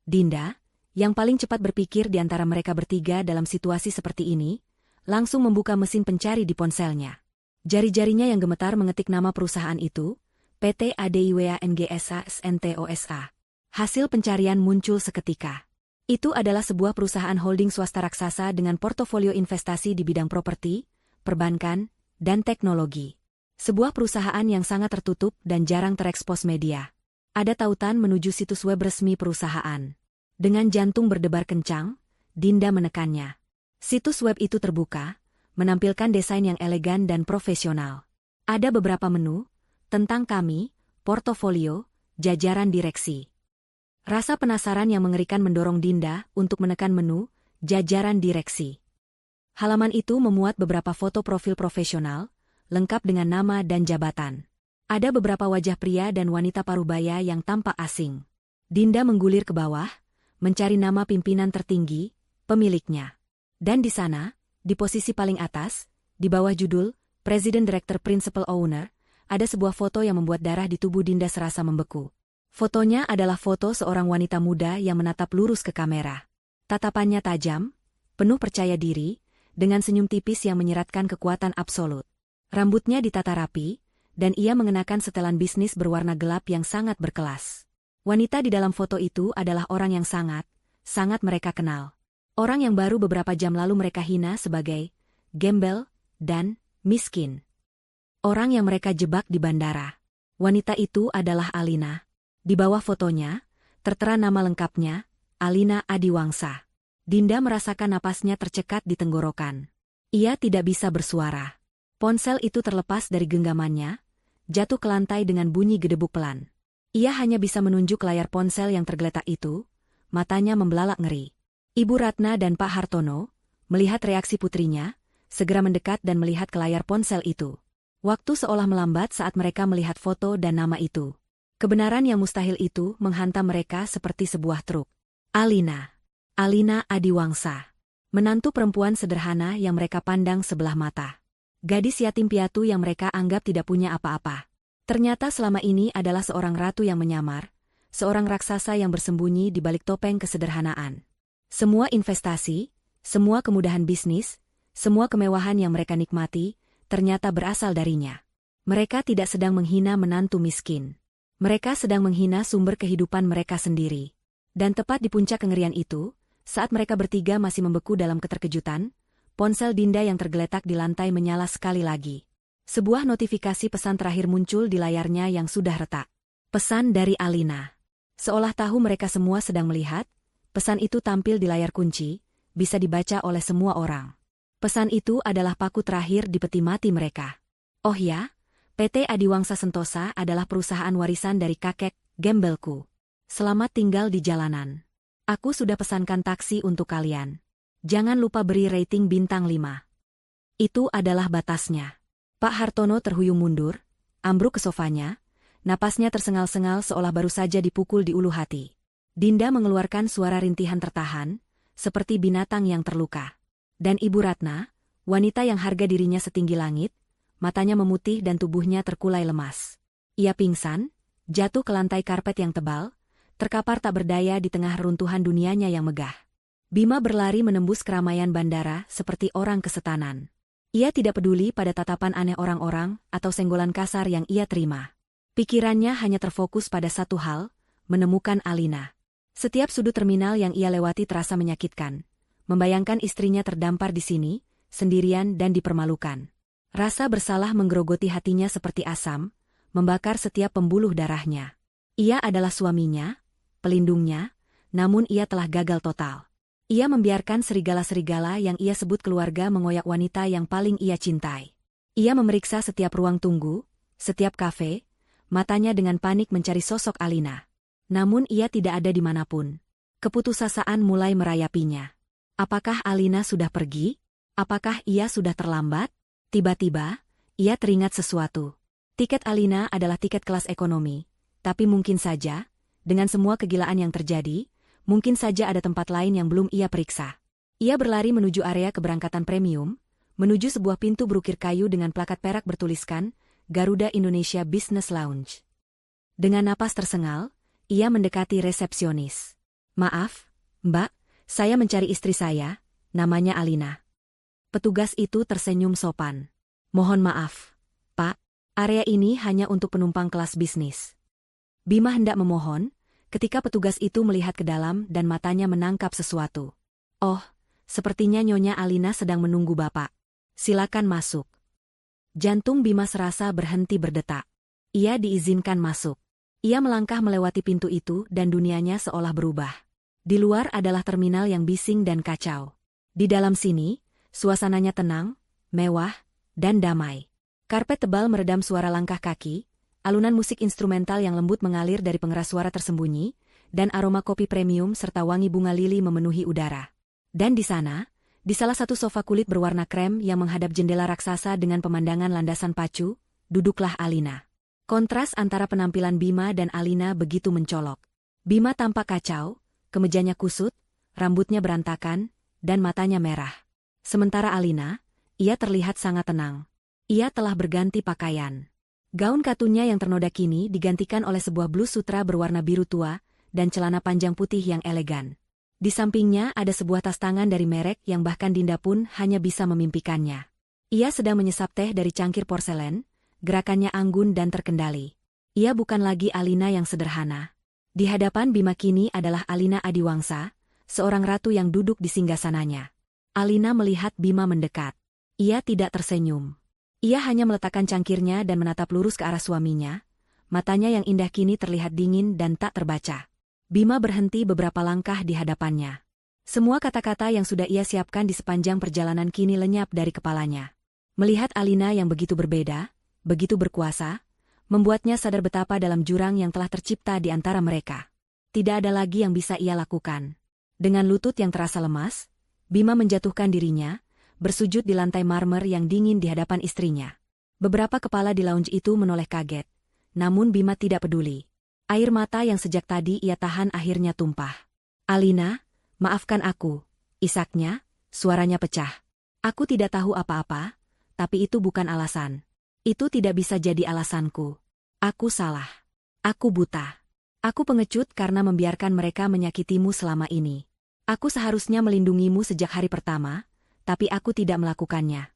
Speaker 1: Dinda, yang paling cepat berpikir di antara mereka bertiga dalam situasi seperti ini, langsung membuka mesin pencari di ponselnya. Jari-jarinya yang gemetar mengetik nama perusahaan itu, PT ADIWANGSA SNTOSA. Hasil pencarian muncul seketika. Itu adalah sebuah perusahaan holding swasta raksasa dengan portofolio investasi di bidang properti, perbankan, dan teknologi. Sebuah perusahaan yang sangat tertutup dan jarang terekspos media. Ada tautan menuju situs web resmi perusahaan. Dengan jantung berdebar kencang, Dinda menekannya. Situs web itu terbuka, menampilkan desain yang elegan dan profesional. Ada beberapa menu, tentang kami, portofolio, jajaran direksi. Rasa penasaran yang mengerikan mendorong Dinda untuk menekan menu, jajaran direksi. Halaman itu memuat beberapa foto profil profesional, lengkap dengan nama dan jabatan. Ada beberapa wajah pria dan wanita parubaya yang tampak asing. Dinda menggulir ke bawah, mencari nama pimpinan tertinggi, pemiliknya. Dan di sana, di posisi paling atas, di bawah judul, President Director Principal Owner, ada sebuah foto yang membuat darah di tubuh Dinda serasa membeku. Fotonya adalah foto seorang wanita muda yang menatap lurus ke kamera. Tatapannya tajam, penuh percaya diri, dengan senyum tipis yang menyeratkan kekuatan absolut. Rambutnya ditata rapi, dan ia mengenakan setelan bisnis berwarna gelap yang sangat berkelas. Wanita di dalam foto itu adalah orang yang sangat mereka kenal. Orang yang baru beberapa jam lalu mereka hina sebagai gembel dan miskin. Orang yang mereka jebak di bandara. Wanita itu adalah Alina. Di bawah fotonya, tertera nama lengkapnya, Alina Adiwangsa. Dinda merasakan napasnya tercekat di tenggorokan. Ia tidak bisa bersuara. Ponsel itu terlepas dari genggamannya, jatuh ke lantai dengan bunyi gedebuk pelan. Ia hanya bisa menunjuk layar ponsel yang tergeletak itu, matanya membelalak ngeri. Ibu Ratna dan Pak Hartono, melihat reaksi putrinya, segera mendekat dan melihat ke layar ponsel itu. Waktu seolah melambat saat mereka melihat foto dan nama itu. Kebenaran yang mustahil itu menghantam mereka seperti sebuah truk. Alina Adiwangsa. Menantu perempuan sederhana yang mereka pandang sebelah mata. Gadis yatim piatu yang mereka anggap tidak punya apa-apa. Ternyata selama ini adalah seorang ratu yang menyamar, seorang raksasa yang bersembunyi di balik topeng kesederhanaan. Semua investasi, semua kemudahan bisnis, semua kemewahan yang mereka nikmati, ternyata berasal darinya. Mereka tidak sedang menghina menantu miskin. Mereka sedang menghina sumber kehidupan mereka sendiri. Dan tepat di puncak kengerian itu, saat mereka bertiga masih membeku dalam keterkejutan, ponsel Dinda yang tergeletak di lantai menyala sekali lagi. Sebuah notifikasi pesan terakhir muncul di layarnya yang sudah retak. Pesan dari Alina. Seolah tahu mereka semua sedang melihat, pesan itu tampil di layar kunci, bisa dibaca oleh semua orang. Pesan itu adalah paku terakhir di peti mati mereka. Oh ya, PT Adiwangsa Sentosa adalah perusahaan warisan dari kakek gembelku. Selamat tinggal di jalanan. Aku sudah pesankan taksi untuk kalian. Jangan lupa beri rating bintang 5. Itu adalah batasnya. Pak Hartono terhuyung mundur, ambruk ke sofanya, napasnya tersengal-sengal seolah baru saja dipukul di ulu hati. Dinda mengeluarkan suara rintihan tertahan, seperti binatang yang terluka. Dan Ibu Ratna, wanita yang harga dirinya setinggi langit, matanya memutih dan tubuhnya terkulai lemas. Ia pingsan, jatuh ke lantai karpet yang tebal, terkapar tak berdaya di tengah reruntuhan dunianya yang megah. Bima berlari menembus keramaian bandara seperti orang kesetanan. Ia tidak peduli pada tatapan aneh orang-orang atau senggolan kasar yang ia terima. Pikirannya hanya terfokus pada satu hal, menemukan Alina. Setiap sudut terminal yang ia lewati terasa menyakitkan. Membayangkan istrinya terdampar di sini, sendirian dan dipermalukan. Rasa bersalah menggerogoti hatinya seperti asam, membakar setiap pembuluh darahnya. Ia adalah suaminya, pelindungnya, namun ia telah gagal total. Ia membiarkan serigala-serigala yang ia sebut keluarga mengoyak wanita yang paling ia cintai. Ia memeriksa setiap ruang tunggu, setiap kafe, matanya dengan panik mencari sosok Alina. Namun ia tidak ada dimanapun. Keputusasaan mulai merayapinya. Apakah Alina sudah pergi? Apakah ia sudah terlambat? Tiba-tiba, ia teringat sesuatu. Tiket Alina adalah tiket kelas ekonomi, tapi mungkin saja, dengan semua kegilaan yang terjadi, mungkin saja ada tempat lain yang belum ia periksa. Ia berlari menuju area keberangkatan premium, menuju sebuah pintu berukir kayu dengan plakat perak bertuliskan, Garuda Indonesia Business Lounge. Dengan napas tersengal, ia mendekati resepsionis. Maaf, Mbak, saya mencari istri saya, namanya Alina. Petugas itu tersenyum sopan. Mohon maaf, Pak, area ini hanya untuk penumpang kelas bisnis. Bima hendak memohon, ketika petugas itu melihat ke dalam dan matanya menangkap sesuatu. Oh, sepertinya Nyonya Alina sedang menunggu Bapak. Silakan masuk. Jantung Bima serasa berhenti berdetak. Ia diizinkan masuk. Ia melangkah melewati pintu itu dan dunianya seolah berubah. Di luar adalah terminal yang bising dan kacau. Di dalam sini, suasananya tenang, mewah, dan damai. Karpet tebal meredam suara langkah kaki, alunan musik instrumental yang lembut mengalir dari pengeras suara tersembunyi, dan aroma kopi premium serta wangi bunga lili memenuhi udara. Dan di sana, Di salah satu sofa kulit berwarna krem yang menghadap jendela raksasa dengan pemandangan landasan pacu, duduklah Alina. Kontras antara penampilan Bima dan Alina begitu mencolok. Bima tampak kacau, kemejanya kusut, rambutnya berantakan, dan matanya merah. Sementara Alina, ia terlihat sangat tenang. Ia telah berganti pakaian. Gaun katunnya yang ternoda kini digantikan oleh sebuah blus sutra berwarna biru tua dan celana panjang putih yang elegan. Di sampingnya ada sebuah tas tangan dari merek yang bahkan Dinda pun hanya bisa memimpikannya. Ia sedang menyesap teh dari cangkir porselen, gerakannya anggun dan terkendali. Ia bukan lagi Alina yang sederhana. Di hadapan Bima kini adalah Alina Adiwangsa, seorang ratu yang duduk di singgasananya. Alina melihat Bima mendekat. Ia tidak tersenyum. Ia hanya meletakkan cangkirnya dan menatap lurus ke arah suaminya. Matanya yang indah kini terlihat dingin dan tak terbaca. Bima berhenti beberapa langkah di hadapannya. Semua kata-kata yang sudah ia siapkan di sepanjang perjalanan kini lenyap dari kepalanya. Melihat Alina yang begitu berbeda, begitu berkuasa, membuatnya sadar betapa dalam jurang yang telah tercipta di antara mereka. Tidak ada lagi yang bisa ia lakukan. Dengan lutut yang terasa lemas, Bima menjatuhkan dirinya, bersujud di lantai marmer yang dingin di hadapan istrinya. Beberapa kepala di lounge itu menoleh kaget. Namun Bima tidak peduli. Air mata yang sejak tadi ia tahan akhirnya tumpah. "Alina, maafkan aku," isaknya, suaranya pecah. "Aku tidak tahu apa-apa, tapi itu bukan alasan. Itu tidak bisa jadi alasanku. Aku salah. Aku buta. Aku pengecut karena membiarkan mereka menyakitimu selama ini. Aku seharusnya melindungimu sejak hari pertama, tapi aku tidak melakukannya."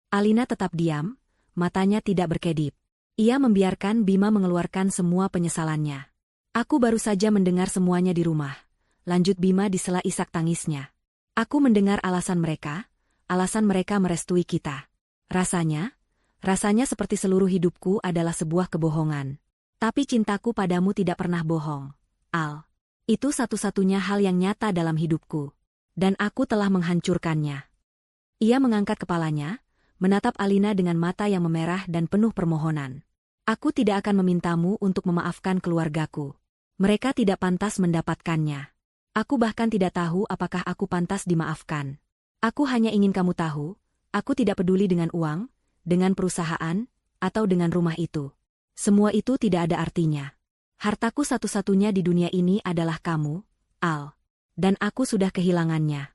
Speaker 1: Alina tetap diam, matanya tidak berkedip. Ia membiarkan Bima mengeluarkan semua penyesalannya. "Aku baru saja mendengar semuanya di rumah," lanjut Bima di sela isak tangisnya. "Aku mendengar alasan mereka merestui kita. Rasanya seperti seluruh hidupku adalah sebuah kebohongan. Tapi cintaku padamu tidak pernah bohong, Al. Itu satu-satunya hal yang nyata dalam hidupku. Dan aku telah menghancurkannya." Ia mengangkat kepalanya, menatap Alina dengan mata yang memerah dan penuh permohonan. "Aku tidak akan memintamu untuk memaafkan keluargaku. Mereka tidak pantas mendapatkannya. Aku bahkan tidak tahu apakah aku pantas dimaafkan. Aku hanya ingin kamu tahu, aku tidak peduli dengan uang, dengan perusahaan, atau dengan rumah itu. Semua itu tidak ada artinya. Hartaku satu-satunya di dunia ini adalah kamu, Al. Dan aku sudah kehilangannya."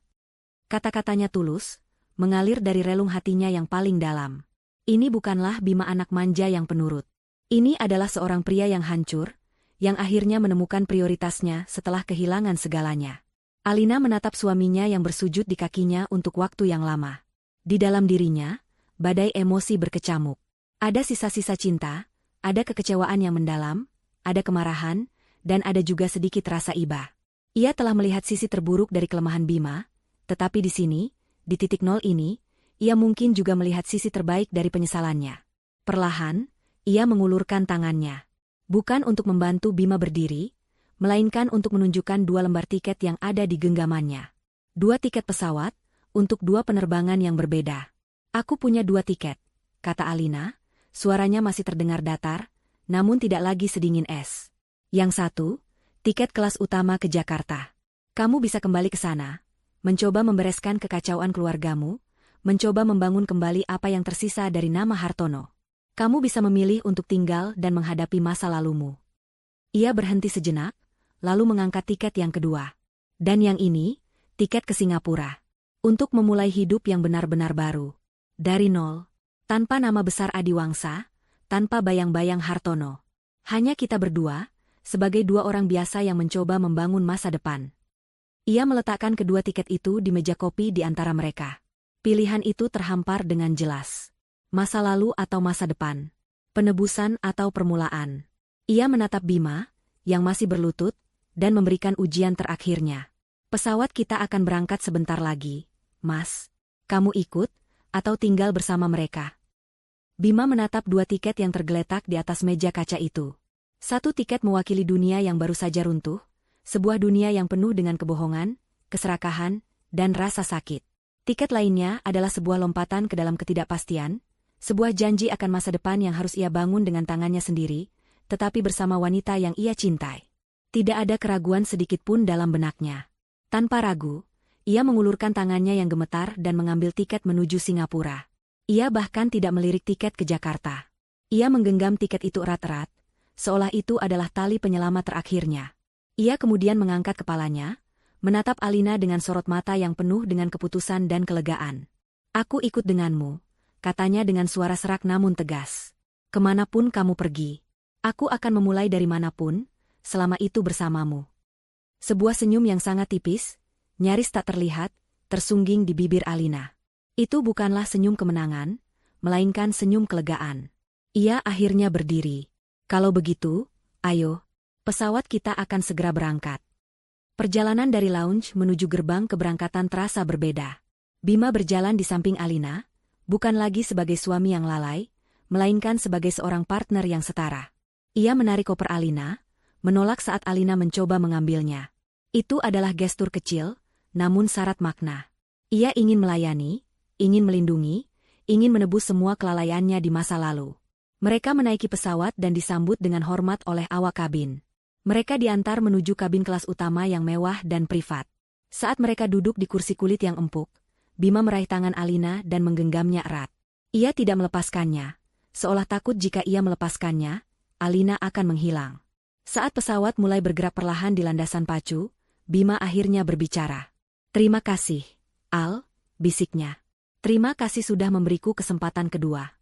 Speaker 1: Kata-katanya tulus, mengalir dari relung hatinya yang paling dalam. Ini bukanlah Bima anak manja yang penurut. Ini adalah seorang pria yang hancur, yang akhirnya menemukan prioritasnya setelah kehilangan segalanya. Alina menatap suaminya yang bersujud di kakinya untuk waktu yang lama. Di dalam dirinya, badai emosi berkecamuk. Ada sisa-sisa cinta, ada kekecewaan yang mendalam, ada kemarahan, dan ada juga sedikit rasa iba. Ia telah melihat sisi terburuk dari kelemahan Bima, tetapi di sini, di titik nol ini, ia mungkin juga melihat sisi terbaik dari penyesalannya. Perlahan, ia mengulurkan tangannya. Bukan untuk membantu Bima berdiri, melainkan untuk menunjukkan 2 lembar tiket yang ada di genggamannya. 2 tiket pesawat, untuk 2 penerbangan yang berbeda. "Aku punya 2 tiket," kata Alina, suaranya masih terdengar datar, namun tidak lagi sedingin es. "Yang satu, tiket kelas utama ke Jakarta. Kamu bisa kembali ke sana, mencoba membereskan kekacauan keluargamu, mencoba membangun kembali apa yang tersisa dari nama Hartono. Kamu bisa memilih untuk tinggal dan menghadapi masa lalumu." Ia berhenti sejenak, lalu mengangkat tiket yang kedua. "Dan yang ini, tiket ke Singapura. Untuk memulai hidup yang benar-benar baru. Dari nol. Tanpa nama besar Adiwangsa, tanpa bayang-bayang Hartono. Hanya kita berdua, sebagai 2 orang biasa yang mencoba membangun masa depan." Ia meletakkan kedua tiket itu di meja kopi di antara mereka. Pilihan itu terhampar dengan jelas. Masa lalu atau masa depan. Penebusan atau permulaan. Ia menatap Bima, yang masih berlutut, dan memberikan ujian terakhirnya. "Pesawat kita akan berangkat sebentar lagi, Mas. Kamu ikut, atau tinggal bersama mereka?" Bima menatap 2 tiket yang tergeletak di atas meja kaca itu. 1 tiket mewakili dunia yang baru saja runtuh, sebuah dunia yang penuh dengan kebohongan, keserakahan, dan rasa sakit. Tiket lainnya adalah sebuah lompatan ke dalam ketidakpastian, sebuah janji akan masa depan yang harus ia bangun dengan tangannya sendiri, tetapi bersama wanita yang ia cintai. Tidak ada keraguan sedikit pun dalam benaknya. Tanpa ragu, Ia mengulurkan tangannya yang gemetar dan mengambil tiket menuju Singapura. Ia bahkan tidak melirik tiket ke Jakarta. Ia menggenggam tiket itu erat-erat, seolah itu adalah tali penyelamat terakhirnya. Ia kemudian mengangkat kepalanya, menatap Alina dengan sorot mata yang penuh dengan keputusan dan kelegaan. "Aku ikut denganmu," katanya dengan suara serak namun tegas. "Kemanapun kamu pergi, aku akan memulai dari manapun, selama itu bersamamu." Sebuah senyum yang sangat tipis, nyaris tak terlihat, tersungging di bibir Alina. Itu bukanlah senyum kemenangan, melainkan senyum kelegaan. Ia akhirnya berdiri. "Kalau begitu, ayo, pesawat kita akan segera berangkat." Perjalanan dari lounge menuju gerbang keberangkatan terasa berbeda. Bima berjalan di samping Alina, bukan lagi sebagai suami yang lalai, melainkan sebagai seorang partner yang setara. Ia menarik koper Alina, menolak saat Alina mencoba mengambilnya. Itu adalah gestur kecil, namun syarat makna. Ia ingin melayani, ingin melindungi, ingin menebus semua kelalaiannya di masa lalu. Mereka menaiki pesawat dan disambut dengan hormat oleh awak kabin. Mereka diantar menuju kabin kelas utama yang mewah dan privat. Saat mereka duduk di kursi kulit yang empuk, Bima meraih tangan Alina dan menggenggamnya erat. Ia tidak melepaskannya, seolah takut jika ia melepaskannya, Alina akan menghilang. Saat pesawat mulai bergerak perlahan di landasan pacu, Bima akhirnya berbicara. "Terima kasih, Al," bisiknya. "Terima kasih sudah memberiku kesempatan kedua."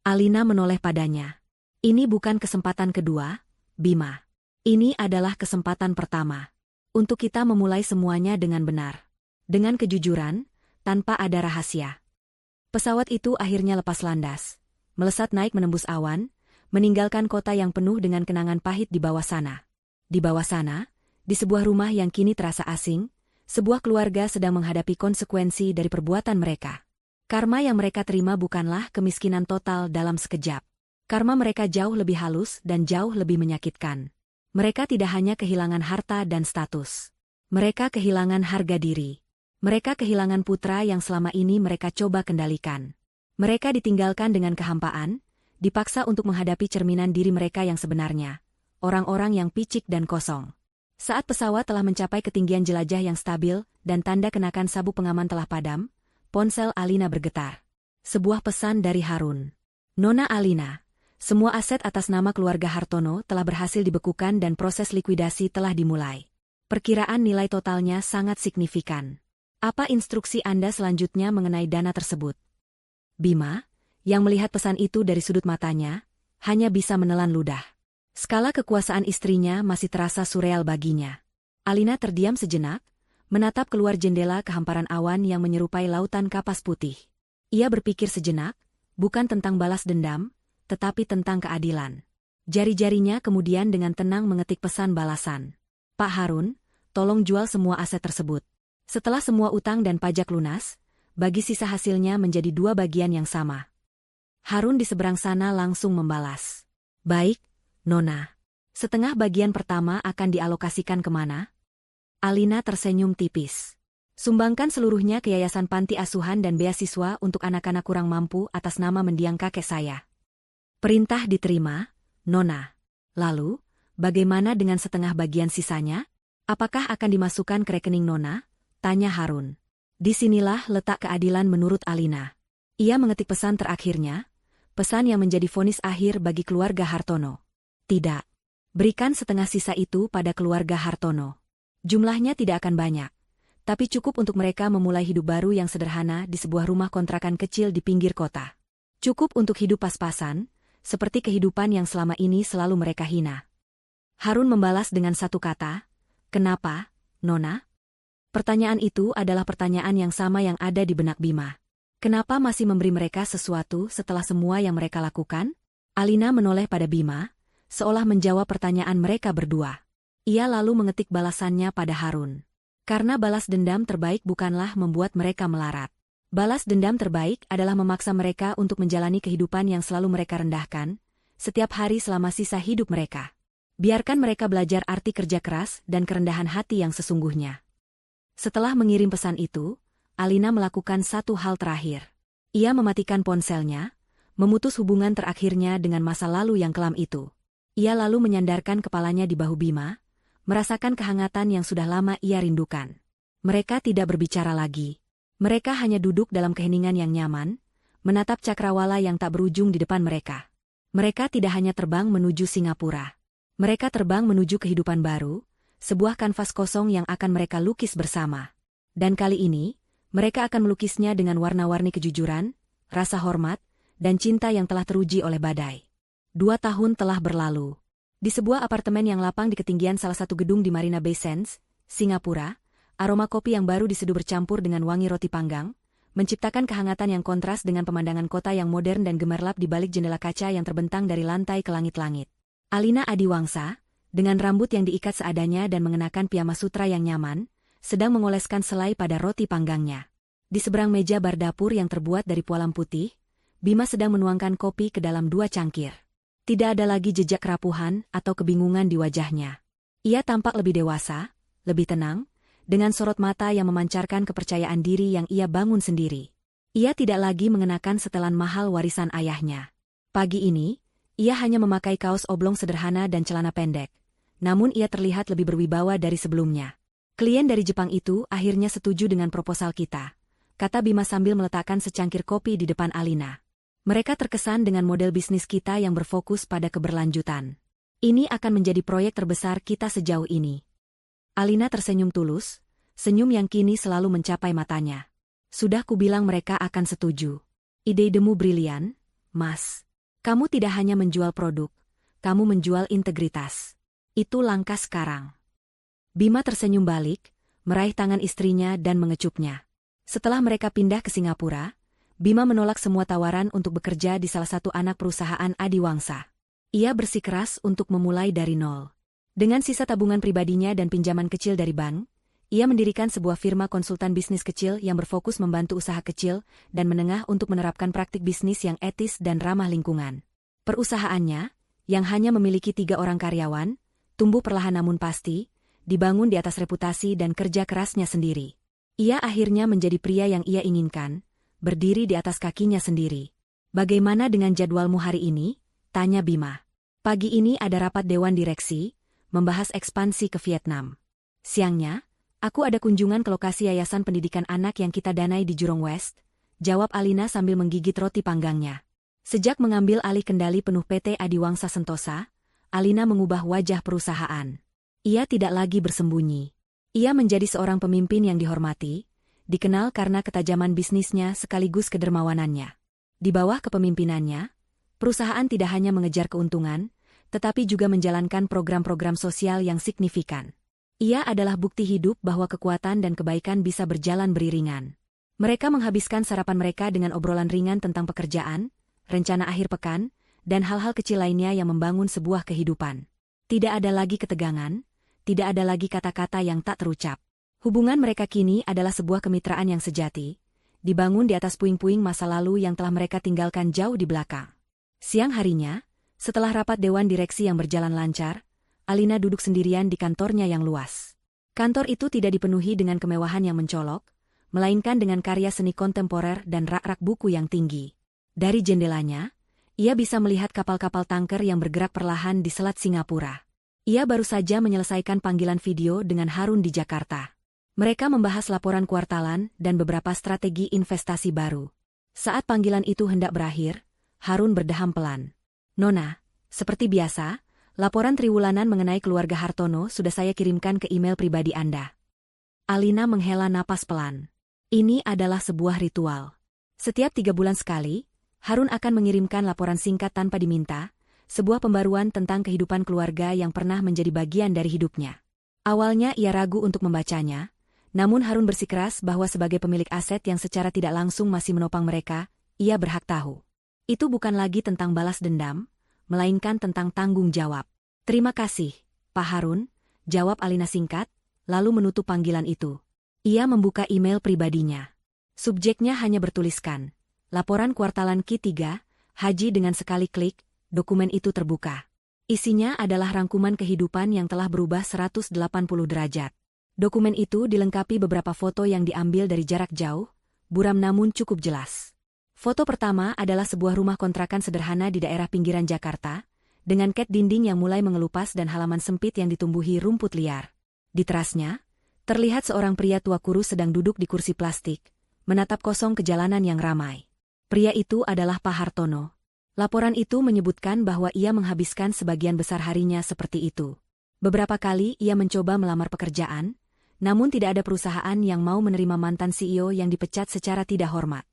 Speaker 1: Alina menoleh padanya. "Ini bukan kesempatan kedua, Bima. Ini adalah kesempatan pertama. Untuk kita memulai semuanya dengan benar. Dengan kejujuran, tanpa ada rahasia." Pesawat itu akhirnya lepas landas, melesat naik menembus awan, meninggalkan kota yang penuh dengan kenangan pahit di bawah sana. Di bawah sana, di sebuah rumah yang kini terasa asing, sebuah keluarga sedang menghadapi konsekuensi dari perbuatan mereka. Karma yang mereka terima bukanlah kemiskinan total dalam sekejap. Karma mereka jauh lebih halus dan jauh lebih menyakitkan. Mereka tidak hanya kehilangan harta dan status. Mereka kehilangan harga diri. Mereka kehilangan putra yang selama ini mereka coba kendalikan. Mereka ditinggalkan dengan kehampaan, dipaksa untuk menghadapi cerminan diri mereka yang sebenarnya. Orang-orang yang picik dan kosong. Saat pesawat telah mencapai ketinggian jelajah yang stabil dan tanda kenakan sabuk pengaman telah padam, ponsel Alina bergetar. Sebuah pesan dari Harun. "Nona Alina, semua aset atas nama keluarga Hartono telah berhasil dibekukan dan proses likuidasi telah dimulai. Perkiraan nilai totalnya sangat signifikan. Apa instruksi Anda selanjutnya mengenai dana tersebut?" Bima, yang melihat pesan itu dari sudut matanya, hanya bisa menelan ludah. Skala kekuasaan istrinya masih terasa surreal baginya. Alina terdiam sejenak, menatap keluar jendela ke hamparan awan yang menyerupai lautan kapas putih. Ia berpikir sejenak, bukan tentang balas dendam, tetapi tentang keadilan. Jari-jarinya kemudian dengan tenang mengetik pesan balasan. "Pak Harun, tolong jual semua aset tersebut. Setelah semua utang dan pajak lunas, bagi sisa hasilnya menjadi 2 bagian yang sama." Harun di seberang sana langsung membalas. "Baik, Nona. Setengah bagian pertama akan dialokasikan kemana?" Alina tersenyum tipis. "Sumbangkan seluruhnya ke Yayasan Panti Asuhan dan Beasiswa untuk anak-anak kurang mampu atas nama mendiang kakek saya." "Perintah diterima, Nona. Lalu, bagaimana dengan setengah bagian sisanya? Apakah akan dimasukkan ke rekening Nona?" tanya Harun. Disinilah letak keadilan menurut Alina. Ia mengetik pesan terakhirnya, pesan yang menjadi vonis akhir bagi keluarga Hartono. "Tidak. Berikan setengah sisa itu pada keluarga Hartono. Jumlahnya tidak akan banyak, tapi cukup untuk mereka memulai hidup baru yang sederhana di sebuah rumah kontrakan kecil di pinggir kota. Cukup untuk hidup pas-pasan, seperti kehidupan yang selama ini selalu mereka hina." Harun membalas dengan satu kata, "Kenapa, Nona?" Pertanyaan itu adalah pertanyaan yang sama yang ada di benak Bima. Kenapa masih memberi mereka sesuatu setelah semua yang mereka lakukan? Alina menoleh pada Bima, seolah menjawab pertanyaan mereka berdua. Ia lalu mengetik balasannya pada Harun. Karena balas dendam terbaik bukanlah membuat mereka melarat. Balas dendam terbaik adalah memaksa mereka untuk menjalani kehidupan yang selalu mereka rendahkan, setiap hari selama sisa hidup mereka. Biarkan mereka belajar arti kerja keras dan kerendahan hati yang sesungguhnya. Setelah mengirim pesan itu, Alina melakukan satu hal terakhir. Ia mematikan ponselnya, memutus hubungan terakhirnya dengan masa lalu yang kelam itu. Ia lalu menyandarkan kepalanya di bahu Bima, merasakan kehangatan yang sudah lama ia rindukan. Mereka tidak berbicara lagi. Mereka hanya duduk dalam keheningan yang nyaman, menatap cakrawala yang tak berujung di depan mereka. Mereka tidak hanya terbang menuju Singapura. Mereka terbang menuju kehidupan baru, sebuah kanvas kosong yang akan mereka lukis bersama. Dan kali ini, mereka akan melukisnya dengan warna-warni kejujuran, rasa hormat, dan cinta yang telah teruji oleh badai. 2 tahun telah berlalu. Di sebuah apartemen yang lapang di ketinggian salah satu gedung di Marina Bay Sands, Singapura, aroma kopi yang baru diseduh bercampur dengan wangi roti panggang, menciptakan kehangatan yang kontras dengan pemandangan kota yang modern dan gemerlap di balik jendela kaca yang terbentang dari lantai ke langit-langit. Alina Adiwangsa, dengan rambut yang diikat seadanya dan mengenakan piyama sutra yang nyaman, sedang mengoleskan selai pada roti panggangnya. Di seberang meja bar dapur yang terbuat dari pualam putih, Bima sedang menuangkan kopi ke dalam 2 cangkir. Tidak ada lagi jejak kerapuhan atau kebingungan di wajahnya. Ia tampak lebih dewasa, lebih tenang, dengan sorot mata yang memancarkan kepercayaan diri yang ia bangun sendiri. Ia tidak lagi mengenakan setelan mahal warisan ayahnya. Pagi ini, ia hanya memakai kaos oblong sederhana dan celana pendek. Namun ia terlihat lebih berwibawa dari sebelumnya. Klien dari Jepang itu akhirnya setuju dengan proposal kita, kata Bima sambil meletakkan secangkir kopi di depan Alina. Mereka terkesan dengan model bisnis kita yang berfokus pada keberlanjutan. Ini akan menjadi proyek terbesar kita sejauh ini. Alina tersenyum tulus, senyum yang kini selalu mencapai matanya. Sudah kubilang mereka akan setuju. Ide-idemu brilian, Mas. Kamu tidak hanya menjual produk, kamu menjual integritas. Itu langkah sekarang. Bima tersenyum balik, meraih tangan istrinya dan mengecupnya. Setelah mereka pindah ke Singapura, Bima menolak semua tawaran untuk bekerja di salah satu anak perusahaan Adiwangsa. Ia bersikeras untuk memulai dari nol. Dengan sisa tabungan pribadinya dan pinjaman kecil dari bank, ia mendirikan sebuah firma konsultan bisnis kecil yang berfokus membantu usaha kecil dan menengah untuk menerapkan praktik bisnis yang etis dan ramah lingkungan. Perusahaannya, yang hanya memiliki 3 orang karyawan, tumbuh perlahan namun pasti, dibangun di atas reputasi dan kerja kerasnya sendiri. Ia akhirnya menjadi pria yang ia inginkan, berdiri di atas kakinya sendiri. Bagaimana dengan jadwalmu hari ini? Tanya Bima. Pagi ini ada rapat dewan direksi, membahas ekspansi ke Vietnam. Siangnya, aku ada kunjungan ke lokasi yayasan pendidikan anak yang kita danai di Jurong West, jawab Alina sambil menggigit roti panggangnya. Sejak mengambil alih kendali penuh PT Adiwangsa Sentosa, Alina mengubah wajah perusahaan. Ia tidak lagi bersembunyi. Ia menjadi seorang pemimpin yang dihormati, dikenal karena ketajaman bisnisnya sekaligus kedermawanannya. Di bawah kepemimpinannya, perusahaan tidak hanya mengejar keuntungan, tetapi juga menjalankan program-program sosial yang signifikan. Ia adalah bukti hidup bahwa kekuatan dan kebaikan bisa berjalan beriringan. Mereka menghabiskan sarapan mereka dengan obrolan ringan tentang pekerjaan, rencana akhir pekan, dan hal-hal kecil lainnya yang membangun sebuah kehidupan. Tidak ada lagi ketegangan, tidak ada lagi kata-kata yang tak terucap. Hubungan mereka kini adalah sebuah kemitraan yang sejati, dibangun di atas puing-puing masa lalu yang telah mereka tinggalkan jauh di belakang. Siang harinya, setelah rapat dewan direksi yang berjalan lancar, Alina duduk sendirian di kantornya yang luas. Kantor itu tidak dipenuhi dengan kemewahan yang mencolok, melainkan dengan karya seni kontemporer dan rak-rak buku yang tinggi. Dari jendelanya, ia bisa melihat kapal-kapal tanker yang bergerak perlahan di Selat Singapura. Ia baru saja menyelesaikan panggilan video dengan Harun di Jakarta. Mereka membahas laporan kuartalan dan beberapa strategi investasi baru. Saat panggilan itu hendak berakhir, Harun berdeham pelan. Nona, seperti biasa, laporan triwulanan mengenai keluarga Hartono sudah saya kirimkan ke email pribadi Anda. Alina menghela napas pelan. Ini adalah sebuah ritual. Setiap 3 bulan sekali, Harun akan mengirimkan laporan singkat tanpa diminta, sebuah pembaruan tentang kehidupan keluarga yang pernah menjadi bagian dari hidupnya. Awalnya ia ragu untuk membacanya, namun Harun bersikeras bahwa sebagai pemilik aset yang secara tidak langsung masih menopang mereka, ia berhak tahu. Itu bukan lagi tentang balas dendam, melainkan tentang tanggung jawab. Terima kasih, Pak Harun, jawab Alina singkat, lalu menutup panggilan itu. Ia membuka email pribadinya. Subjeknya hanya bertuliskan, laporan kuartalan Q3, Haji dengan sekali klik, dokumen itu terbuka. Isinya adalah rangkuman kehidupan yang telah berubah 180 derajat. Dokumen itu dilengkapi beberapa foto yang diambil dari jarak jauh, buram namun cukup jelas. Foto pertama adalah sebuah rumah kontrakan sederhana di daerah pinggiran Jakarta, dengan cat dinding yang mulai mengelupas dan halaman sempit yang ditumbuhi rumput liar. Di terasnya, Terlihat seorang pria tua kurus sedang duduk di kursi plastik, menatap kosong ke jalanan yang ramai. Pria itu adalah Pak Hartono. Laporan itu menyebutkan bahwa ia menghabiskan sebagian besar harinya seperti itu. Beberapa kali ia mencoba melamar pekerjaan, namun tidak ada perusahaan yang mau menerima mantan CEO yang dipecat secara tidak hormat.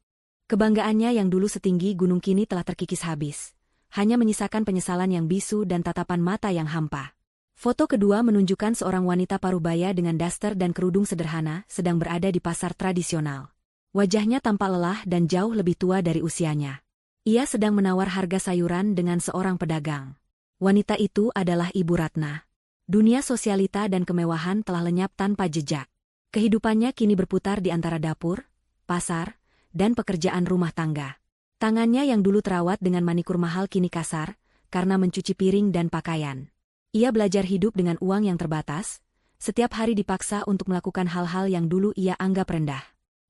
Speaker 1: Kebanggaannya yang dulu setinggi gunung kini telah terkikis habis. Hanya menyisakan penyesalan yang bisu dan tatapan mata yang hampa. Foto kedua menunjukkan seorang wanita parubaya dengan daster dan kerudung sederhana sedang berada di pasar tradisional. Wajahnya tampak lelah dan jauh lebih tua dari usianya. Ia sedang menawar harga sayuran dengan seorang pedagang. Wanita itu adalah Ibu Ratna. Dunia sosialita dan kemewahan telah lenyap tanpa jejak. Kehidupannya kini berputar di antara dapur, pasar, dan pekerjaan rumah tangga. Tangannya yang dulu terawat dengan manikur mahal kini kasar, karena mencuci piring dan pakaian. Ia belajar hidup dengan uang yang terbatas, setiap hari dipaksa untuk melakukan hal-hal yang dulu ia anggap rendah.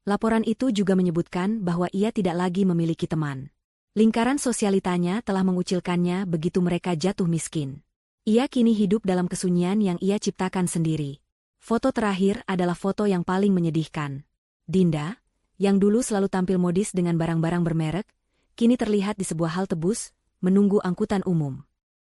Speaker 1: Laporan itu juga menyebutkan bahwa ia tidak lagi memiliki teman. Lingkaran sosialitanya telah mengucilkannya begitu mereka jatuh miskin. Ia kini hidup dalam kesunyian yang ia ciptakan sendiri. Foto terakhir adalah foto yang paling menyedihkan. Dinda, yang dulu selalu tampil modis dengan barang-barang bermerek, kini terlihat di sebuah halte bus, menunggu angkutan umum.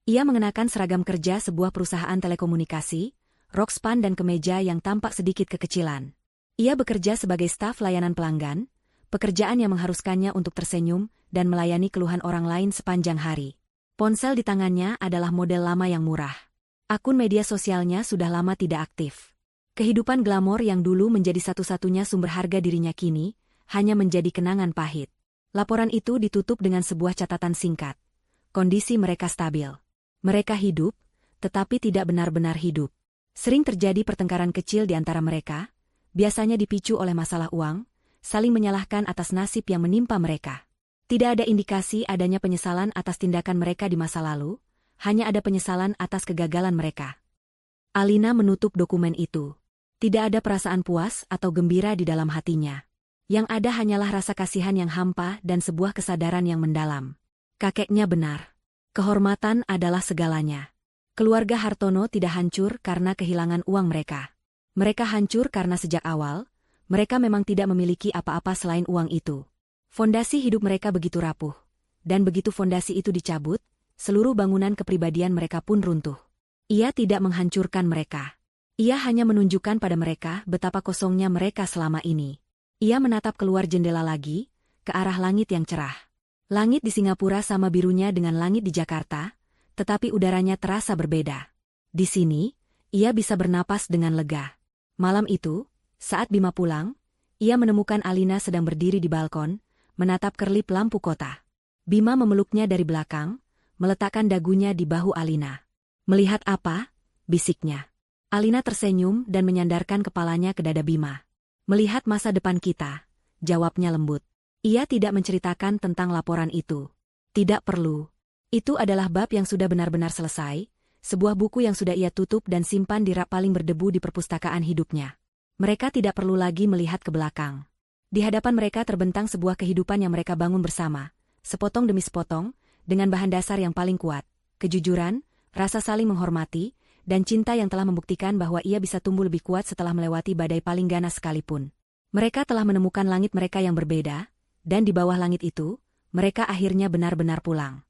Speaker 1: Ia mengenakan seragam kerja sebuah perusahaan telekomunikasi, rok span dan kemeja yang tampak sedikit kekecilan. Ia bekerja sebagai staf layanan pelanggan, pekerjaan yang mengharuskannya untuk tersenyum dan melayani keluhan orang lain sepanjang hari. Ponsel di tangannya adalah model lama yang murah. Akun media sosialnya sudah lama tidak aktif. Kehidupan glamor yang dulu menjadi satu-satunya sumber harga dirinya kini, hanya menjadi kenangan pahit. Laporan itu ditutup dengan sebuah catatan singkat. Kondisi mereka stabil. Mereka hidup, tetapi tidak benar-benar hidup. Sering terjadi pertengkaran kecil di antara mereka, biasanya dipicu oleh masalah uang, saling menyalahkan atas nasib yang menimpa mereka. Tidak ada indikasi adanya penyesalan atas tindakan mereka di masa lalu, hanya ada penyesalan atas kegagalan mereka. Alina menutup dokumen itu. Tidak ada perasaan puas atau gembira di dalam hatinya. Yang ada hanyalah rasa kasihan yang hampa dan sebuah kesadaran yang mendalam. Kakeknya benar. Kehormatan adalah segalanya. Keluarga Hartono tidak hancur karena kehilangan uang mereka. Mereka hancur karena sejak awal, mereka memang tidak memiliki apa-apa selain uang itu. Fondasi hidup mereka begitu rapuh. Dan begitu fondasi itu dicabut, seluruh bangunan kepribadian mereka pun runtuh. Ia tidak menghancurkan mereka. Ia hanya menunjukkan pada mereka betapa kosongnya mereka selama ini. Ia menatap keluar jendela lagi, ke arah langit yang cerah. Langit di Singapura sama birunya dengan langit di Jakarta, tetapi udaranya terasa berbeda. Di sini, ia bisa bernapas dengan lega. Malam itu, saat Bima pulang, ia menemukan Alina sedang berdiri di balkon, menatap kerlip lampu kota. Bima memeluknya dari belakang, meletakkan dagunya di bahu Alina. "Melihat apa?" bisiknya. Alina tersenyum dan menyandarkan kepalanya ke dada Bima. "Melihat masa depan kita," jawabnya lembut. Ia tidak menceritakan tentang laporan itu. Tidak perlu. Itu adalah bab yang sudah benar-benar selesai, sebuah buku yang sudah ia tutup dan simpan di rak paling berdebu di perpustakaan hidupnya. Mereka tidak perlu lagi melihat ke belakang. Di hadapan mereka terbentang sebuah kehidupan yang mereka bangun bersama, sepotong demi sepotong, dengan bahan dasar yang paling kuat, kejujuran, rasa saling menghormati, dan cinta yang telah membuktikan bahwa ia bisa tumbuh lebih kuat setelah melewati badai paling ganas sekalipun. Mereka telah menemukan langit mereka yang berbeda, dan di bawah langit itu, mereka akhirnya benar-benar pulang.